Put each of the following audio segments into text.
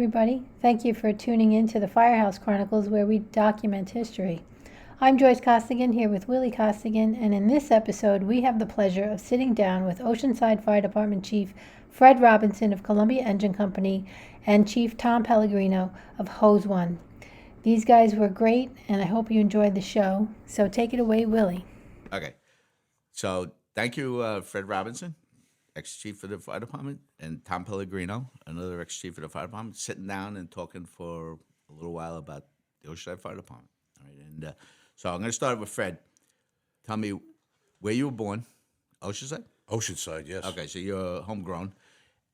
everybody. Thank you for tuning in to the Firehouse Chronicles, where we document history. I'm Joyce Costigan here with Willie Costigan, and in this episode, we have the pleasure of sitting down with Oceanside Fire Department Chief Fred Robinson of Columbia Engine Company and Chief Tom Pellegrino of Hose One. These guys were great, and I hope you enjoyed the show. So take it away, Willie. Okay. So thank you, Fred Robinson, ex-chief of the fire department, and Tom Pellegrino, another ex-chief of the fire department, sitting down and talking for a little while about the Oceanside Fire Department. All right, and so I'm going to start with Fred. Tell me where you were born. Oceanside? Oceanside, yes. Okay, so you're homegrown.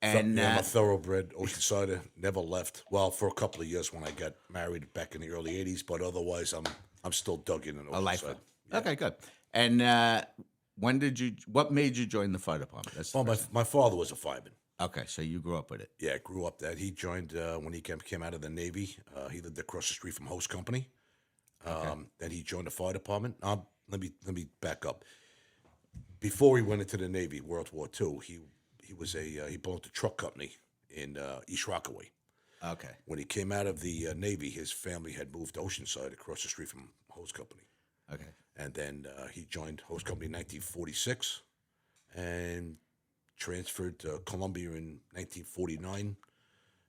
And I'm a thoroughbred Oceansider. Never left. Well, for a couple of years when I got married back in the early '80s, but otherwise, I'm still dug in a lifer. Oceanside. Yeah. Okay, good. And what made you join the fire department? That's the Well, first thing. my father was a fireman. Okay, so you grew up with it. Yeah, I grew up that. He joined when he came out of the Navy. He lived across the street from Host Company. Then he joined the fire department. Let me back up. Before he went into the Navy, World War II, he belonged to a truck company in East Rockaway. Okay. When he came out of the Navy, his family had moved to Oceanside across the street from Host Company. Okay. And then he joined Host Company in 1946 and transferred to Columbia in 1949.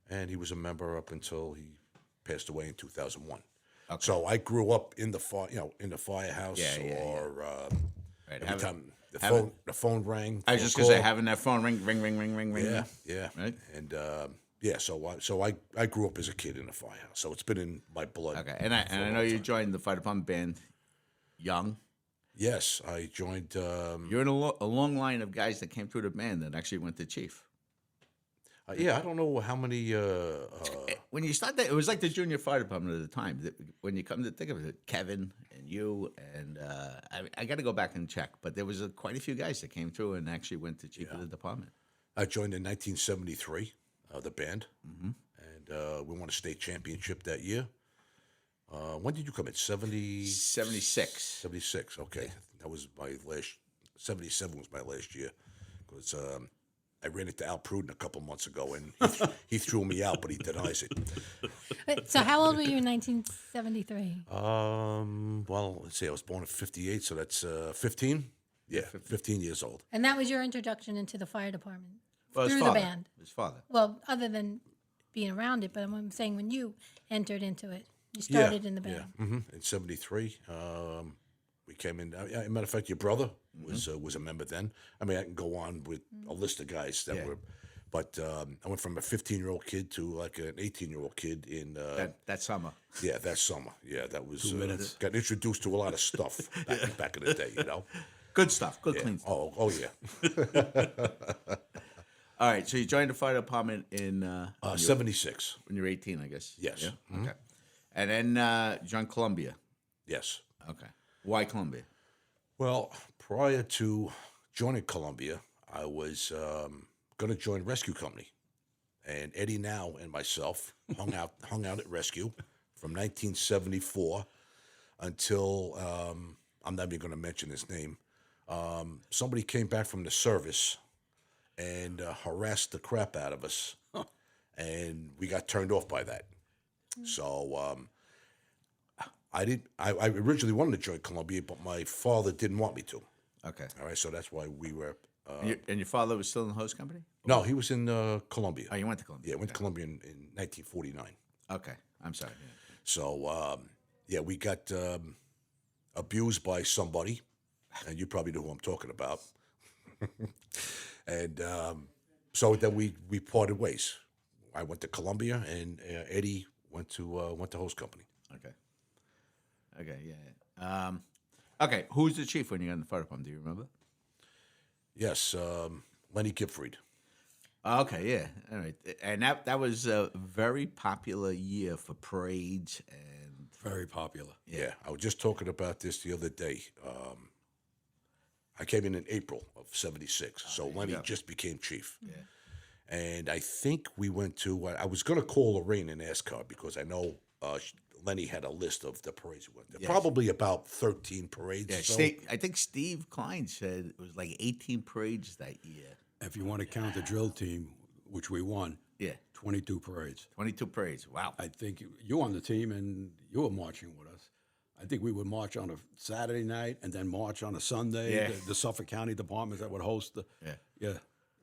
And he was a member up until he passed away in 2001. Okay. So I grew up in the firehouse, Right. every time the phone rang. I was just gonna say, having that phone ring. Yeah. Right. And so I grew up as a kid in a firehouse. So it's been in my blood. Okay. And I know you joined the fire department band young. Yes, I joined. You're in a long line of guys that came through the band that actually went to chief. I don't know how many. When you start that, it was like the junior fire department at the time. When you come to think of it, Kevin and you and I got to go back and check, but there was quite a few guys that came through and actually went to chief of the department. I joined in 1973, the band, and we won a state championship that year. When did you come in? 76. 76, okay. Yeah. That was my last, 77 was my last year. Because I ran into Al Pruden a couple months ago, and he threw me out, but he denies it. Wait, so how old were you in 1973? Well, let's see, I was born in 58, so that's 15? Yeah, 15 years old. And that was your introduction into the fire department? Well, through the band? His father. Well, other than being around it, but I'm saying when you entered into it, you started in the band. Yeah, in 73. We came in. As a matter of fact, your brother was a member then. I mean, I can go on with a list of guys that were, but I went from a 15-year-old kid to like an 18-year-old kid in that summer. Yeah, that summer. Yeah, that was 2 minutes. Got introduced to a lot of stuff back in the day. Good stuff. Good Yeah. clean stuff. Oh yeah. All right, so you joined the fire department in 76. when you were 18, I guess. Yes. Yeah? Okay. And then joined Columbia. Yes. Okay. Why Columbia? Well, prior to joining Columbia, I was going to join Rescue Company, and Eddie Now and myself hung out at Rescue from 1974 until I'm not even going to mention his name. Somebody came back from the service and harassed the crap out of us, and we got turned off by that. So I originally wanted to join Columbia, but my father didn't want me to. Okay. All right, so that's why we were. And your father was still in the host company? No, he was in Columbia. Oh, you went to Columbia? Yeah, went to Columbia in 1949. Okay. I'm sorry. Yeah. So we got abused by somebody, and you probably know who I'm talking about. And so then we parted ways. I went to Columbia, and Eddie went to host company. Okay. Okay, yeah. Okay, who's the chief when you got in the fire department? Do you remember? Yes, Lenny Gipfried. Okay, yeah. All right. And that was a very popular year for parades and Very popular. Yeah, I was just talking about this the other day. I came in April of 76, so Lenny just became chief. Yeah. And I think we went to, I was going to call Lorraine and ask her because I know Lenny had a list of the parades we went to. Yes. Probably about 13 parades. Yeah, or so. I think Steve Klein said it was like 18 parades that year. If you want to count the drill team, which we won, Yeah, 22 parades. 22 parades. Wow. I think you were on the team and you were marching with us. I think we would march on a Saturday night and then march on a Sunday. Yeah. The Suffolk County departments that would host the. Yeah.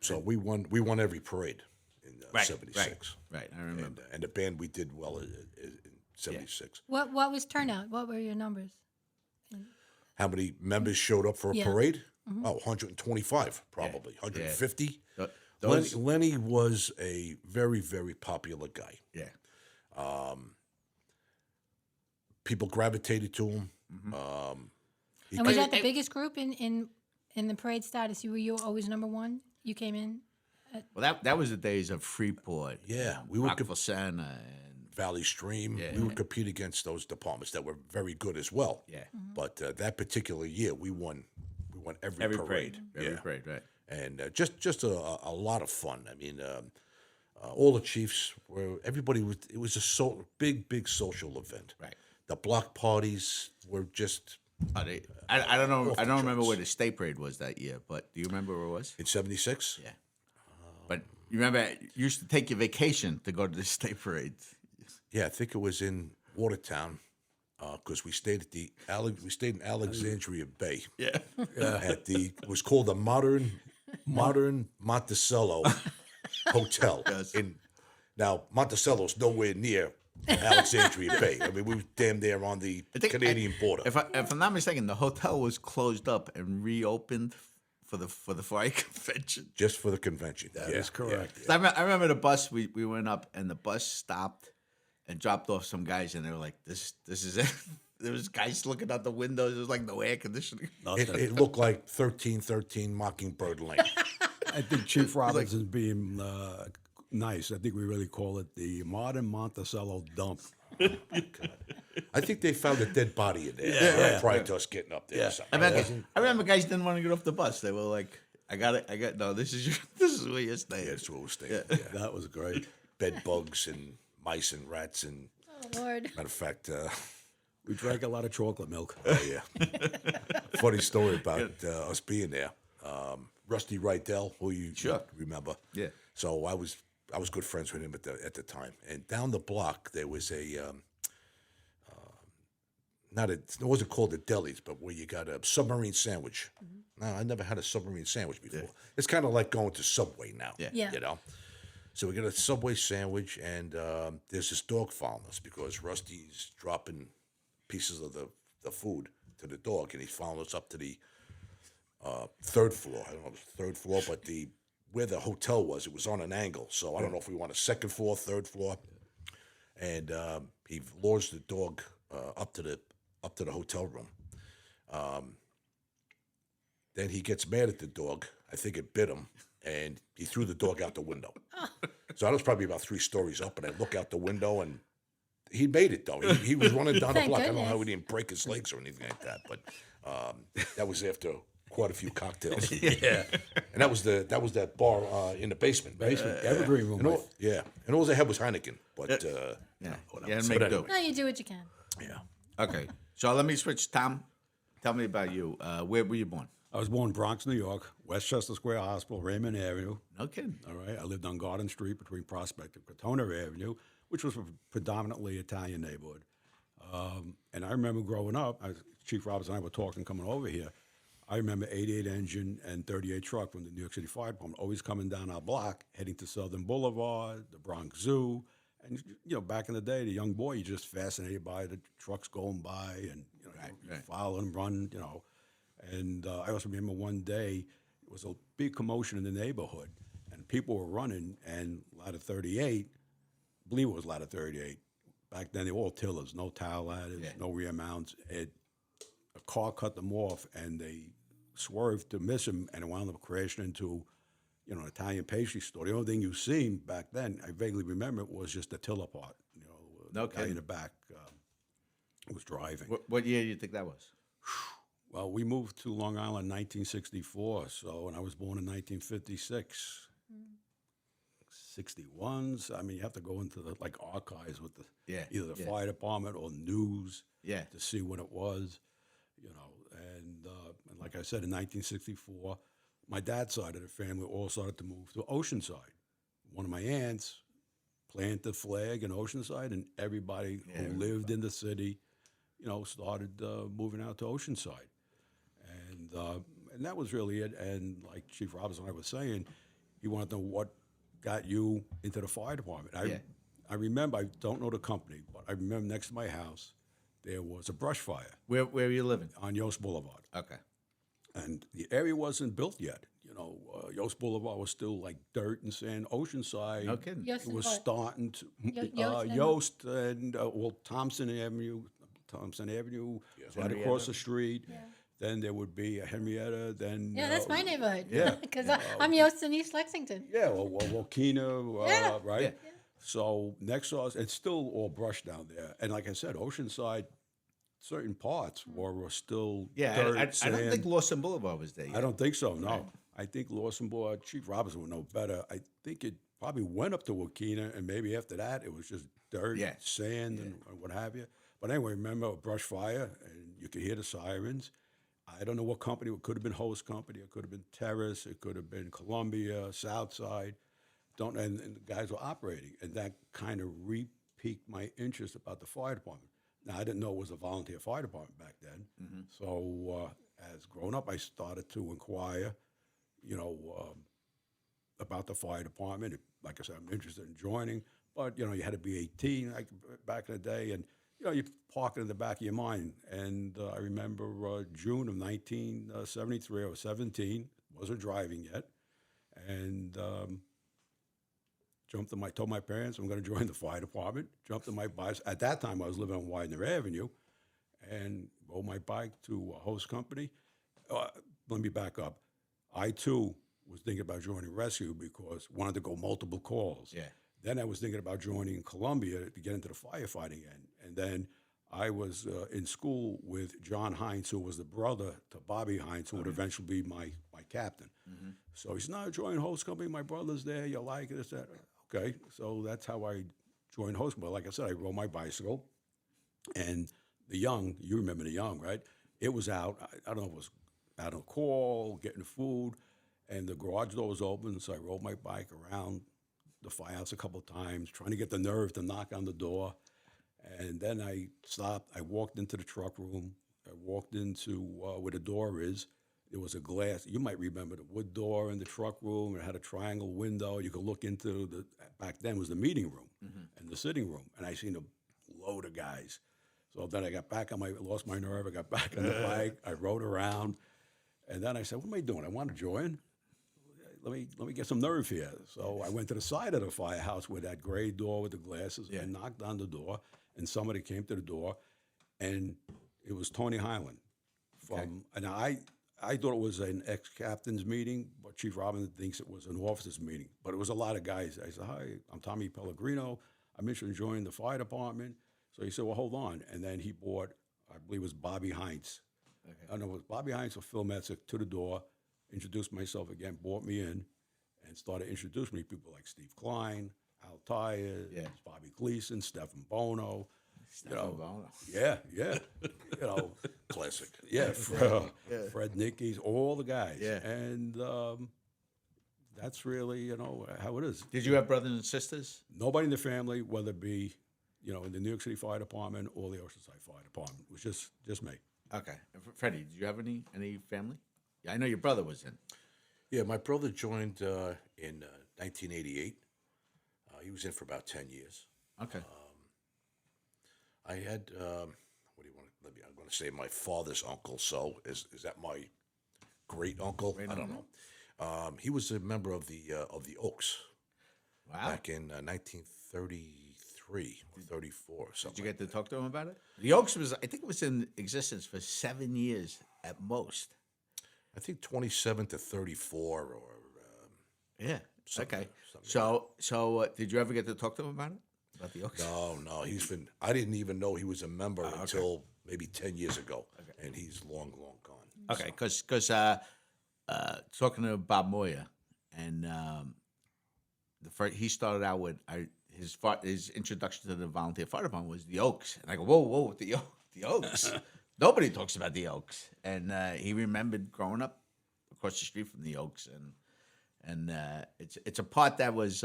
So we won every parade in Right, '76. Right, I remember. And the band, we did well in '76. What was turnout? What were your numbers? How many members showed up for a Yeah. parade? Oh, 125 probably, 150. Those, Lenny was a very, very popular guy. yeah. People gravitated to him. And was that the biggest group in the parade status? Were you always number one? You came in? Well, that was the days of Freeport. Yeah, we would Rockville Center and Valley Stream. Yeah. We would compete against those departments that were very good as well. yeah, But that particular year, we won every every parade. every Yeah. parade, right? And just a lot of fun. I mean, all the chiefs were. Everybody was. It was a big social event. Right. The block parties were just I don't know. Off I the don't remember charts. where the state parade was that year, but do you remember where it was? in '76. Yeah. But you remember you used to take your vacation to go to the state parade. Yeah, I think it was in Watertown because we stayed at we stayed in Alexandria Bay. Yeah. It was called the Modern Monticello Hotel. Yes. Now Monticello's nowhere near Alexandria Bay. I mean, we were damn there on the Canadian border. If I'm not mistaken, the hotel was closed up and reopened for the fire convention. Just for the convention. That is correct. I remember the bus. We went up and the bus stopped and dropped off some guys, and they were like, "This is it." There was guys looking out the windows. There was like no air conditioning. It looked like 1313 Mockingbird Lane. I think Chief Robinson being nice. I think we really call it the Modern Monticello Dump. I think they found a dead body in there prior to us getting up there. Yeah. Or something. I remember guys didn't want to get off the bus. They were like, "I got it. No, this is where you're staying." That's where we're staying. Yeah. Yeah. That was great. Bed bugs and mice and rats and Oh, Lord. matter of fact, We drank a lot of chocolate milk. yeah. Funny story about us being there. Rusty Rydell, who you remember. Yeah. So I was good friends with him at the time. And down the block there was it wasn't called the delis, but where you got a submarine sandwich. No, I never had a submarine sandwich before. Yeah. It's kind of like going to Subway now. Yeah. You know. So we got a Subway sandwich, and there's this dog following us because Rusty's dropping pieces of the food to the dog, and he's following us up to the third floor. I don't know if it's third floor, but where the hotel was, it was on an angle. So I don't know if we want a second floor, third floor. And he lures the dog up to the hotel room. Then he gets mad at the dog. I think it bit him, and he threw the dog out the window. So I was probably about 3 stories up, and I look out the window, and he made it, though. He was running down the Thank block. I don't know how goodness. he didn't break his legs or anything like that, but that was after quite a few cocktails. Yeah. And that was that bar in the basement. Basement, evergreen room. And all they had was Heineken. But Yeah. whatever. Yeah, So, make but do. anyway, No, you do what you can. yeah. Okay. So let me switch. Tom, tell me about you. Where were you born? I was born in Bronx, New York, Westchester Square Hospital, Raymond Avenue. No kidding. All right. I lived on Garden Street between Prospect and Crotona Avenue, which was a predominantly Italian neighborhood. And I remember growing up, Chief Roberts and I were talking coming over here. I remember 88 engine and 38 truck from the New York City Fire Department always coming down our block, heading to Southern Boulevard, the Bronx Zoo. And, back in the day, the young boy, you're just fascinated by the trucks going by and, you follow them, run, And I also remember one day, it was a big commotion in the neighborhood, and people were running, and ladder 38, I believe it was ladder 38. Back then, they were all tillers, no towel ladders, no rear mounts. A car cut them off, and they swerved to miss him, and it wound up crashing into, an Italian pastry store. The only thing you seen back then, I vaguely remember, was just the tiller part. No the guy in kidding. the back was driving. What year do you think that was? Well, we moved to Long Island in 1964, so, and I was born in 1956. 61s. I mean, you have to go into the archives with either the fire department or news to see what it was, And like I said, in 1964, my dad's side of the family all started to move to Oceanside. One of my aunts plant the flag in Oceanside, and everybody who lived in the city, started moving out to Oceanside. And that was really it. And like Chief Robinson and I was saying, he wanted to know what got you into the fire department. I remember, I don't know the company, but I remember next to my house, there was a brush fire Where are you living? on Yost Boulevard. Okay. And the area wasn't built yet. Yost Boulevard was still like dirt and sand. Oceanside No kidding. Yost it and was what? starting to Yost and- Yost and Thompson Avenue was right across the street. Yeah. Then there would be a Henrietta. Then Yeah, that's my neighborhood. yeah. Because I'm Yost in East Lexington. Yeah, Waukeena, Yeah. right? Yeah. So next to us, it's still all brush down there. And like I said, Oceanside, certain parts were still dirt, I don't sand. think Lawson Boulevard was there yet. I don't think so, no. I think Lawson Board, Chief Robinson would know better. I think it probably went up to Waukeena, and maybe after that, it was just dirt, sand, and what have you. But anyway, remember a brush fire, and you could hear the sirens. I don't know what company. It could have been Host Company. It could have been Terrace. It could have been Columbia, Southside. And the guys were operating. And that kind of re-piqued my interest about the fire department. Now, I didn't know it was a volunteer fire department back then. So as grown up, I started to inquire, about the fire department. Like I said, I'm interested in joining. But, you had to be 18 like back in the day. And, you park it in the back of your mind. And I remember June of 1973, I was 17, wasn't driving yet. And told my parents I'm going to join the fire department. Jumped on my bike. At that time, I was living on Widener Avenue, and rode my bike to a host company. Let me back up. I too was thinking about joining rescue because I wanted to go multiple calls. Yeah. Then I was thinking about joining Columbia to get into the firefighting end, and then I was in school with John Hines, who was the brother to Bobby Hines, who would eventually be my captain. So he said, "No, join host company. My brother's there. You like it?" I said, "Okay." So that's how I joined host company. Like I said, I rode my bicycle, and you remember the Young, right? It was out. I don't know if it was out on call, getting food, and the garage door was open. So I rode my bike around the firehouse a couple of times, trying to get the nerve to knock on the door. And then I stopped. I walked into the truck room. I walked into where the door is. There was a glass. You might remember the wood door in the truck room. It had a triangle window. You could look into back then was the meeting room and the sitting room. And I seen a load of guys. So then I got back lost my nerve. I got back on the bike. I rode around. And then I said, "What am I doing? I want to join. Let me get some nerve here." So I went to the side of the firehouse with that gray door with the glasses and knocked on the door. And somebody came to the door, and it was Tony Highland. And I thought it was an ex-captain's meeting, but Chief Robinson thinks it was an officers' meeting. But it was a lot of guys. I said, "Hi, I'm Tommy Pellegrino. I'm interested in joining the fire department." So he said, "Well, hold on." And then he brought, I believe it was Bobby Hines. I don't know if it was Bobby Hines or Phil Metzik to the door, introduced myself again, brought me in, and started introducing me to people like Steve Klein, Al Tyers, Bobby Gleason, Stephen Bono. Bono. Yeah. Classic. Yeah, Fred Nickies, all the guys. Yeah. And that's really, how it is. Did you have brothers and sisters? Nobody in the family, whether it be, in the New York City Fire Department or the Oceanside Fire Department. It was just me. Okay. Freddie, did you have any family? Yeah, I know your brother was in. Yeah, my brother joined in 1988. He was in for about 10 years. Okay. I had, what do you want to, I'm going to say my father's uncle. So is that my great uncle? I don't know. He was a member of the Oaks Wow. back in 1933 or 34 or something. Did you get to talk to him about it? The Oaks I think it was in existence for 7 years at most. I think 27 to 34 or Yeah. Something- Okay. something So did you ever get to talk to him about it? About the Oaks? No, I didn't even know he was a member until maybe 10 years ago. And he's long gone. Okay, because talking to Bob Moyer, and he started out with his introduction to the volunteer fire department was the Oaks, and I go, whoa, the Oaks. Nobody talks about the Oaks, and he remembered growing up across the street from the Oaks, and it's a part that was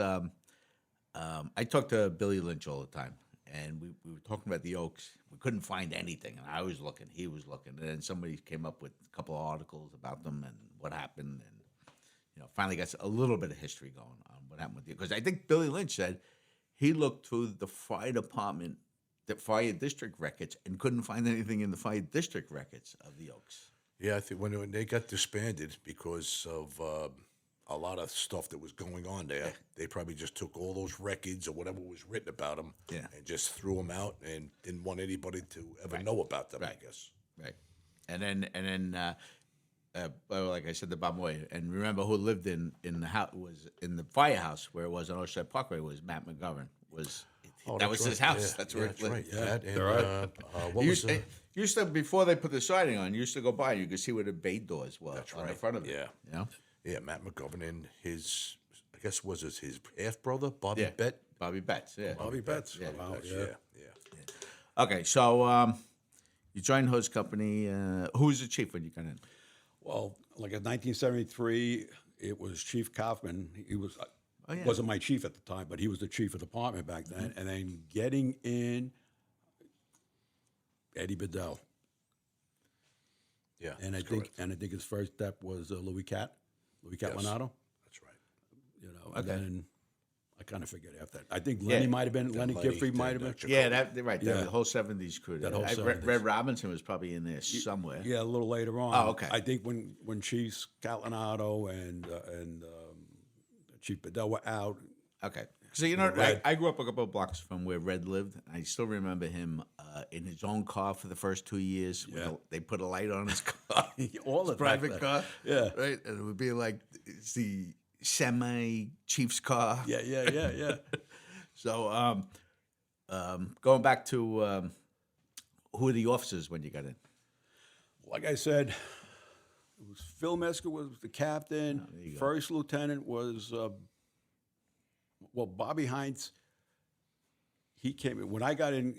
I talked to Billy Lynch all the time, and we were talking about the Oaks. We couldn't find anything, and I was looking, he was looking, and then somebody came up with a couple of articles about them and what happened, and finally got a little bit of history going on what happened with you. Because I think Billy Lynch said he looked through the fire department, the fire district records, and couldn't find anything in the fire district records of the Oaks. Yeah, I think when they got disbanded because of a lot of stuff that was going on there, they probably just took all those records or whatever was written about them and just threw them out and didn't want anybody to ever know about them, I guess. Right. And then well, like I said, the Bob Moy. And remember who lived in the house was in the firehouse where it was on Oceanside Parkway was Matt McGovern. That was his house. Yeah, That's where that's it lived. right. Yeah, and, right. what was Used to before they put the siding on. You used to go by. You could see where the bay doors were on the front of it. Yeah. Yeah, Matt McGovern and his, I guess, was it his half brother, Bobby Bett? Bobby Betts. Yeah. Bobby Betts. Yeah, Wow, Betts, yeah. yeah. Okay, so you joined Hose Company. Who was the chief when you got in? Well, like in 1973, it was Chief Kaufman. He was yeah. wasn't my chief at the time, but he was the chief of the department back then. And then getting in, Eddie Bedell. Yeah, And I think his first step was Louis Catalanato. that's right. And then I kind of forget after that. I think Lenny might have been, Lenny Lenny, Giffrey might have then, been. Yeah, right. Yeah. The whole 70s crew. That whole 70s. Red Robinson was probably in there somewhere. Yeah, a little later on. Oh, okay. I think when Chiefs Catalanato and Chief Bedell were out. Okay. So, I grew up a couple of blocks from where Red lived. I still remember him in his own car for the first 2 years. Yeah. They put a light on his car. All his of private that. car. Yeah. Right? And it would be like it's the semi-Chiefs car. Yeah. So, going back to who are the officers when you got in? Like I said, it was Phil Mesker was the captain. there you go. First lieutenant was Bobby Heinz. He came in when I got in.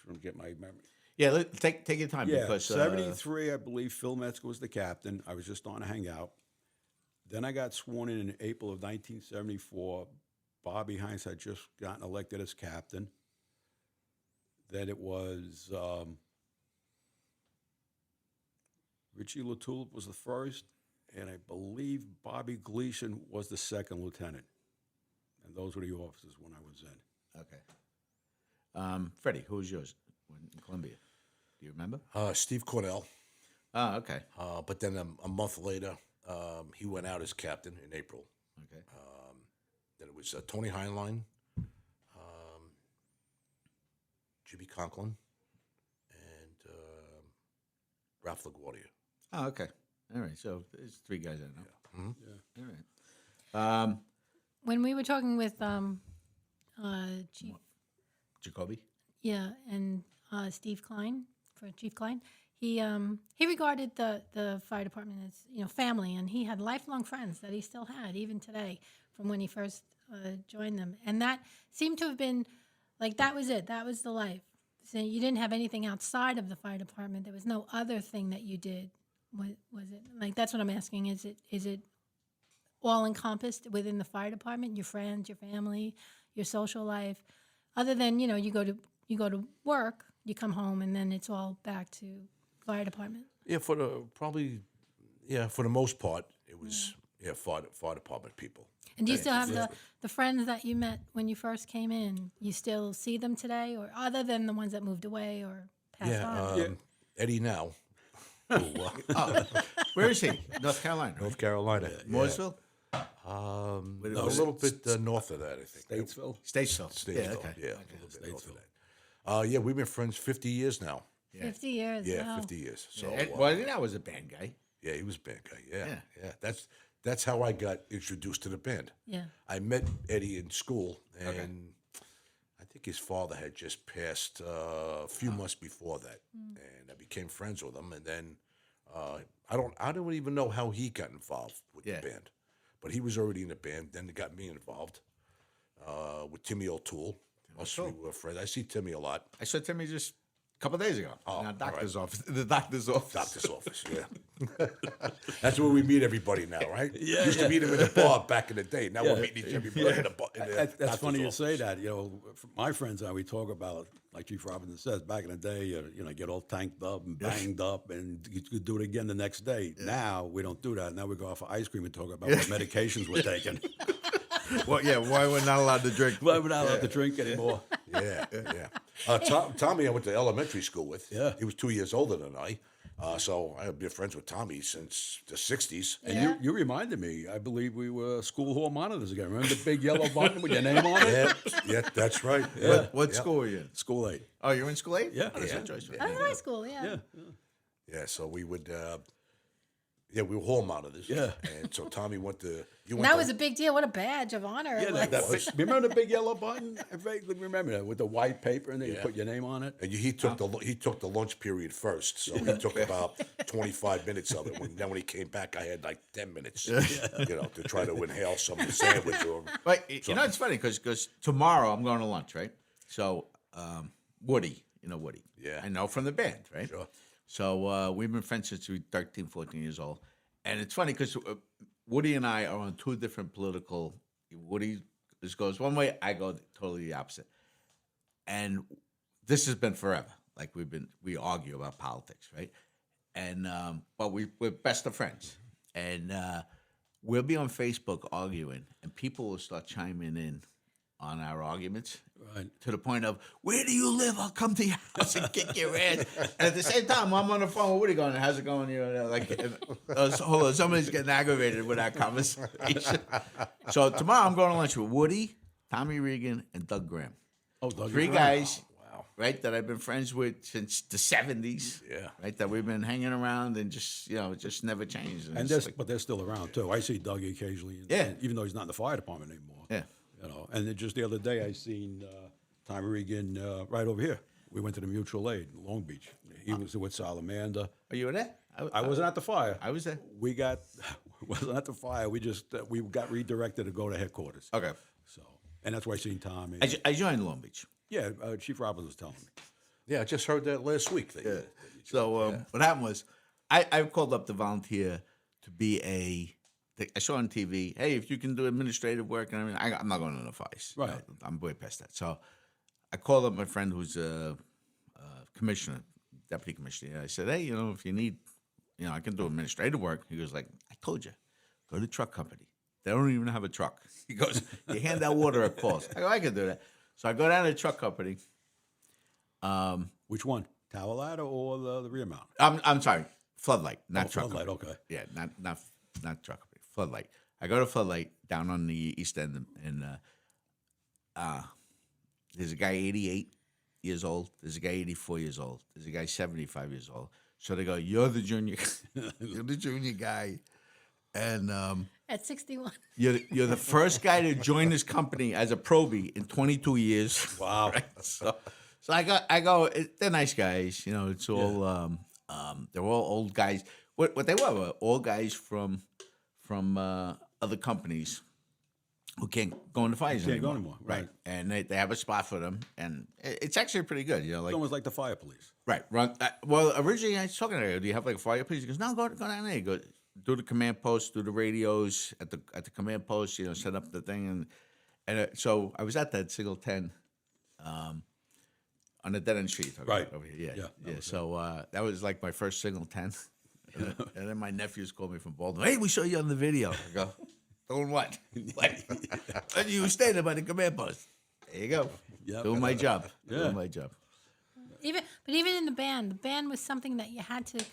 Trying to get my memory. Yeah, take your time Yeah, because 73, I believe Phil Metzger was the captain. I was just starting to hang out. Then I got sworn in April of 1974. Bobby Heinz had just gotten elected as captain. Then it was Richie Latoul was the first, and I believe Bobby Gleason was the second lieutenant. And those were the officers when I was in. Okay. Freddie, who was yours in Columbia? Do you remember? Steve Cornell. Oh, okay. But then a month later, he went out as captain in April. Okay. Then it was Tony Heinlein, Jimmy Conklin, and Ralph LaGuardia. Oh, okay. All right. So there's three guys I know. Yeah. Mm-hmm. All right. When we were talking with Chief, Jacoby? yeah, and Steve Klein, for Chief Klein, he regarded the fire department as family, and he had lifelong friends that he still had even today from when he first joined them, and that seemed to have been like that was it. That was the life. So you didn't have anything outside of the fire department. There was no other thing that you did. Was it like that's what I'm asking? Is it all encompassed within the fire department? Your friends, your family, your social life, other than you go to work, you come home, and then it's all back to fire department. Yeah, for the most part, it was fire department people. And do you still have the friends that you met when you first came in? You still see them today, or other than the ones that moved away or passed on? Eddie now. Where is he? North Carolina. North Carolina. Mooresville? A little bit north of that, I think. Statesville. Statesville. Yeah, okay. a little bit north of that. Yeah, we've been friends 50 years now. 50 years. Yeah, wow. 50 years. So, Well, I was a band guy. yeah, he was a band guy. Yeah. That's how I got introduced to the band. Yeah. I met Eddie in school, and I think his father had just passed a few months before that, and I became friends with him. And then I don't even know how he got involved with the band, but he was already in the band. Then it got me involved with Timmy O'Toole. Us we were friends. I see Timmy a lot. I saw Timmy just a couple of days ago. Oh, in our all doctor's office. The doctor's office. Doctor's office. Yeah. That's where we meet everybody now, right? Yeah, Used to meet them in the bar back in the day. Now we're meeting everybody in the bar. That's funny you say that. You know, my friends and I, we talk about, like Chief Robinson says, back in the day, you know, get all tanked up and banged up, and you could do it again the next day. Now we don't do that. Now we go out for ice cream and talk about what medications we're taking. Well, yeah, why we're not allowed to drink. Why we're not allowed to drink anymore. Yeah. Tommy, I went to elementary school with. Yeah. He was 2 years older than I. So I've been friends with Tommy since the 60s. And you reminded me, I believe we were school hall monitors again. Remember the big yellow button with your name on it? Yeah, that's right. Yeah. What school are you in? School 8. Oh, you're in school 8? Yeah. Oh, that's Yeah. interesting. Oh, high school, yeah. Yeah. So we would, we were hall monitors. Yeah. And so Tommy went to, And that was a big deal. What a badge of honor. Yeah, it was. remember the big yellow button? I vaguely remember that with the white paper, and then you put your name on it. And he took the lunch period first, so he took about 25 minutes of it. Then when he came back, I had like 10 minutes, you know, to try to inhale some sandwich or. But you know, it's funny because tomorrow I'm going to lunch, right? So Woody, you know Woody. Yeah. I know from the band, right? Sure. So we've been friends since we were 13, 14 years old. And it's funny because Woody and I are on two different political. Woody just goes one way, I go totally the opposite. And this has been forever. Like we argue about politics, right? And but we're best of friends. And we'll be on Facebook arguing, and people will start chiming in on our arguments. Right. To the point of, where do you live? I'll come to your house and kick your ass. And at the same time, I'm on the phone with Woody going, how's it going? You know, like, hold on, somebody's getting aggravated with our conversation. So tomorrow I'm going to lunch with Woody, Tommy Regan, and Doug Graham. Oh, Doug Three Graham. guys, right, that I've been friends with since the 70s. Yeah. Right, that we've been hanging around and just, you know, just never changed. And it's like, but they're still around too. I see Doug occasionally. Yeah. Even though he's not in the fire department anymore. Yeah. You know. And then just the other day, I seen Tommy Regan right over here. We went to the Mutual Aid in Long Beach. He was with Salamander. are you there? I wasn't at the fire. I was there. Wasn't at the fire. We got redirected to go to headquarters. Okay. So, and that's why I seen Tommy. I joined Long Beach. Yeah, Chief Roberts was telling me. Yeah, I just heard that last week. So what happened was, I called up to volunteer to be I saw on TV, hey, if you can do administrative work, and I'm not going to the fires. Right. I'm way past that. So I called up my friend who's a commissioner, deputy commissioner. I said, hey, you know, if you need, you know, I can do administrative work. He goes like, I told you, go to the truck company. They don't even have a truck. He goes, you hand out water at calls. I go, I can do that. So I go down to the truck company. Which one? Tower ladder or the rear mount? I'm sorry, Floodlight, not truck Floodlight, company. okay. Yeah, not truck company. Floodlight. I go to Floodlight down on the east end, and there's a guy 88 years old. There's a guy 84 years old. There's a guy 75 years old. So they go, you're the junior, you're the junior guy, and At 61. you're the first guy to join this company as a probie in 22 years. Wow. Right? So I go. They're nice guys, you know. It's all they're all old guys. What they were all guys from other companies who can't go in the fires Can't go anymore. anymore, right. And they have a spot for them, and it's actually pretty good. You know, like It's almost like the fire police. right. Run. Well, originally I was talking to her. Do you have like a fire police? He goes, no, go down there. Go do the command post, do the radios at the command post. You know, set up the thing, and so I was at that single 10. On the dead end street, Right. over here, Yeah, yeah. So that was like my first single 10, and then my nephews called me from Baltimore. Hey, we saw you on the video. I go, doing what? Like, and you were standing by the command post. There you go. Yep. Doing my job. Yeah. Doing my job. Even in the band was something that you had to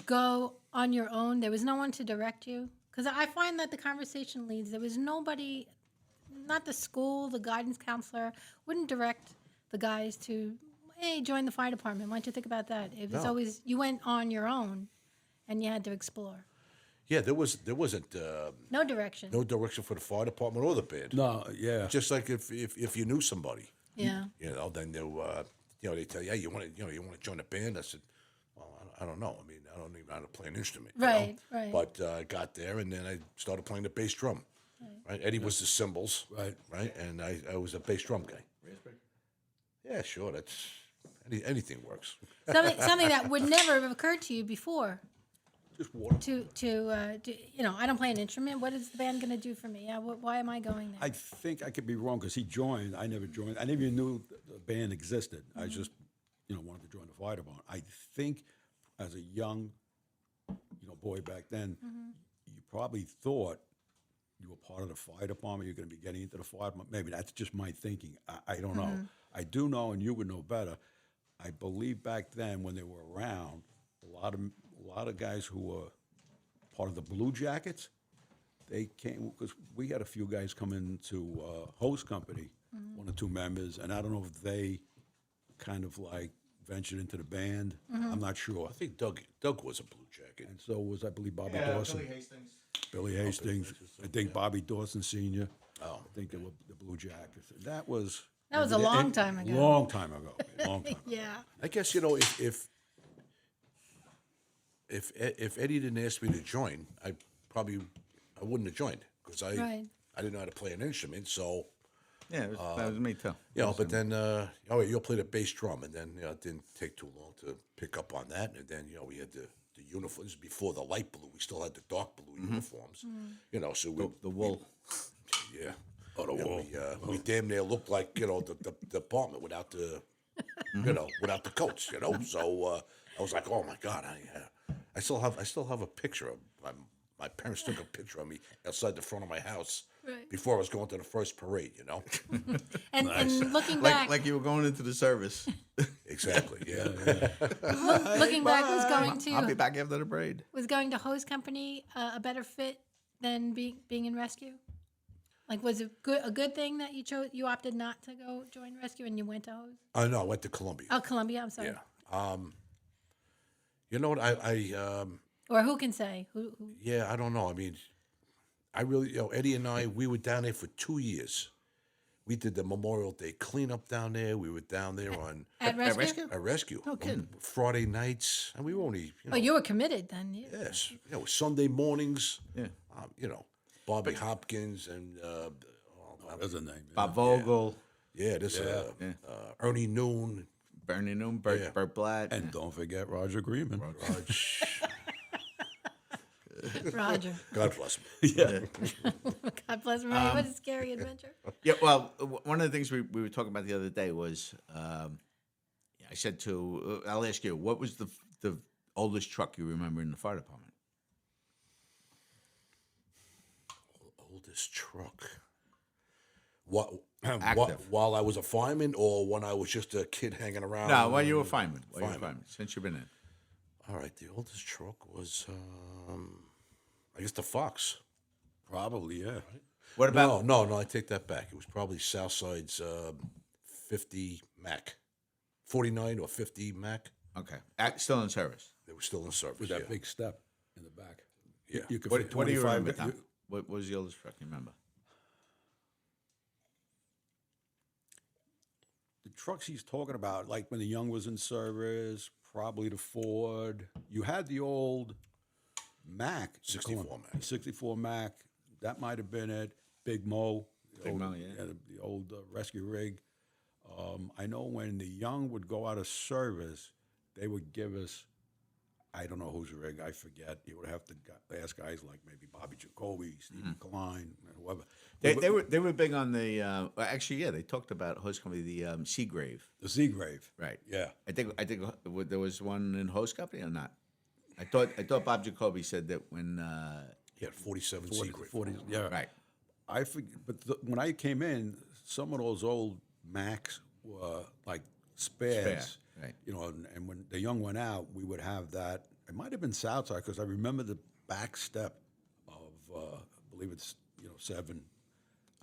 go on your own. There was no one to direct you. Because I find that the conversation leads, there was nobody, not the school, the guidance counselor, wouldn't direct the guys to, hey, join the fire department. Why don't you think about that? It was always, you went on your own and you had to explore. Yeah, there wasn't No direction. no direction for the fire department or the band. No, yeah. Just like if you knew somebody, Yeah. you know, then they tell you, hey, you want to join a band? I said, well, I don't know. I mean, I don't even know how to play an instrument. you know? Right, right. But I got there, and then I started playing the bass drum. Right. Eddie was the cymbals. Right. And I was a bass drum guy. Yeah, sure. That's anything works. Something that would never have occurred to you before. Just water. I don't play an instrument. What is the band going to do for me? Why am I going there? I think I could be wrong because he joined. I never joined. I never even knew the band existed. I just, wanted to join the fire department. I think as a young, boy back then, you probably thought you were part of the fire department. You're going to be getting into the fire department. Maybe that's just my thinking. I don't know. I do know, and you would know better. I believe back then when they were around, a lot of guys who were part of the Blue Jackets, they came because we had a few guys come into host company, one or two members, and I don't know if they kind of like ventured into the band. I'm not sure. I think Doug was a Blue Jacket. And so was, I believe, Bobby Dawson. Billy Hastings. I think Bobby Dawson Sr. I think they were the Blue Jackets. That was a long time ago. Long time ago. Yeah. I guess if Eddie didn't ask me to join, I wouldn't have joined because I didn't know how to play an instrument. So Yeah, that was me too. but then you'll play the bass drum, and then it didn't take too long to pick up on that. And then we had the uniforms before the light blue. We still had the dark blue uniforms. So The wool. yeah. Oh, the wool. We damn near looked like the department without the without the coats. So I was like, oh my God, I still have a picture of my parents took a picture of me outside the front of my house before I was going to the first parade. And looking back, Like you were going into the service. Exactly. Yeah. looking back I'll be back after the parade. was going to host company a better fit than being in rescue? Like, was it a good thing that you opted not to go join rescue and you went to host? No, I went to Columbia. Oh, Columbia. I'm sorry. Yeah. You know what? I Or who can say? Who? Yeah, I don't know. I mean, I really, Eddie and I, we were down there for 2 years. We did the Memorial Day cleanup down there. We were down there on At rescue? a rescue. No kidding. Friday nights, and we were only, Oh, you were committed then. yes, Sunday mornings. Yeah. Bobby Hopkins and That's a name. Bob Vogel, Ernie Noon. Bernie Noon, Bert Blatt. And don't forget Roger Greenman. Roger. God bless him. Yeah. God bless him. What a scary adventure. Yeah, well, one of the things we were talking about the other day was, I said I'll ask you, what was the oldest truck you remember in the fire department? Oldest truck. What? Active. While I was a fireman, or when I was just a kid hanging around? No, while you were fireman. Since you've been in. All right, the oldest truck was, I guess, the Fox. Probably, yeah. What about? No, I take that back. It was probably Southside's 50 Mac, 49 or 50 Mac. Okay, still in service. They were still in service. With that big step in the back. Yeah. You could What, fit what do you 25 remember, Tom? What was the oldest truck you remember? The trucks he's talking about, like when the Young was in service, probably the Ford. You had the old Mac. 64 Mac. 64 Mac. That might have been it. Big Mo. Big Mo, yeah. The old rescue rig. I know when the Young would go out of service, they would give us, I don't know whose rig, I forget. You would have to ask guys like maybe Bobby Jacoby, Stephen Klein, whoever. They were big on the. Actually, yeah, they talked about host company, the Seagrave. The Seagrave. Right. Yeah. I think there was one in host company or not. I thought Bob Jacoby said that when. He had 47 40, Seagrave. 40, yeah. Right. I forget, but when I came in, some of those old Macs were like spares. Spare, right. And when the Young went out, we would have that. It might have been Southside because I remember the back step of, I believe it's 7.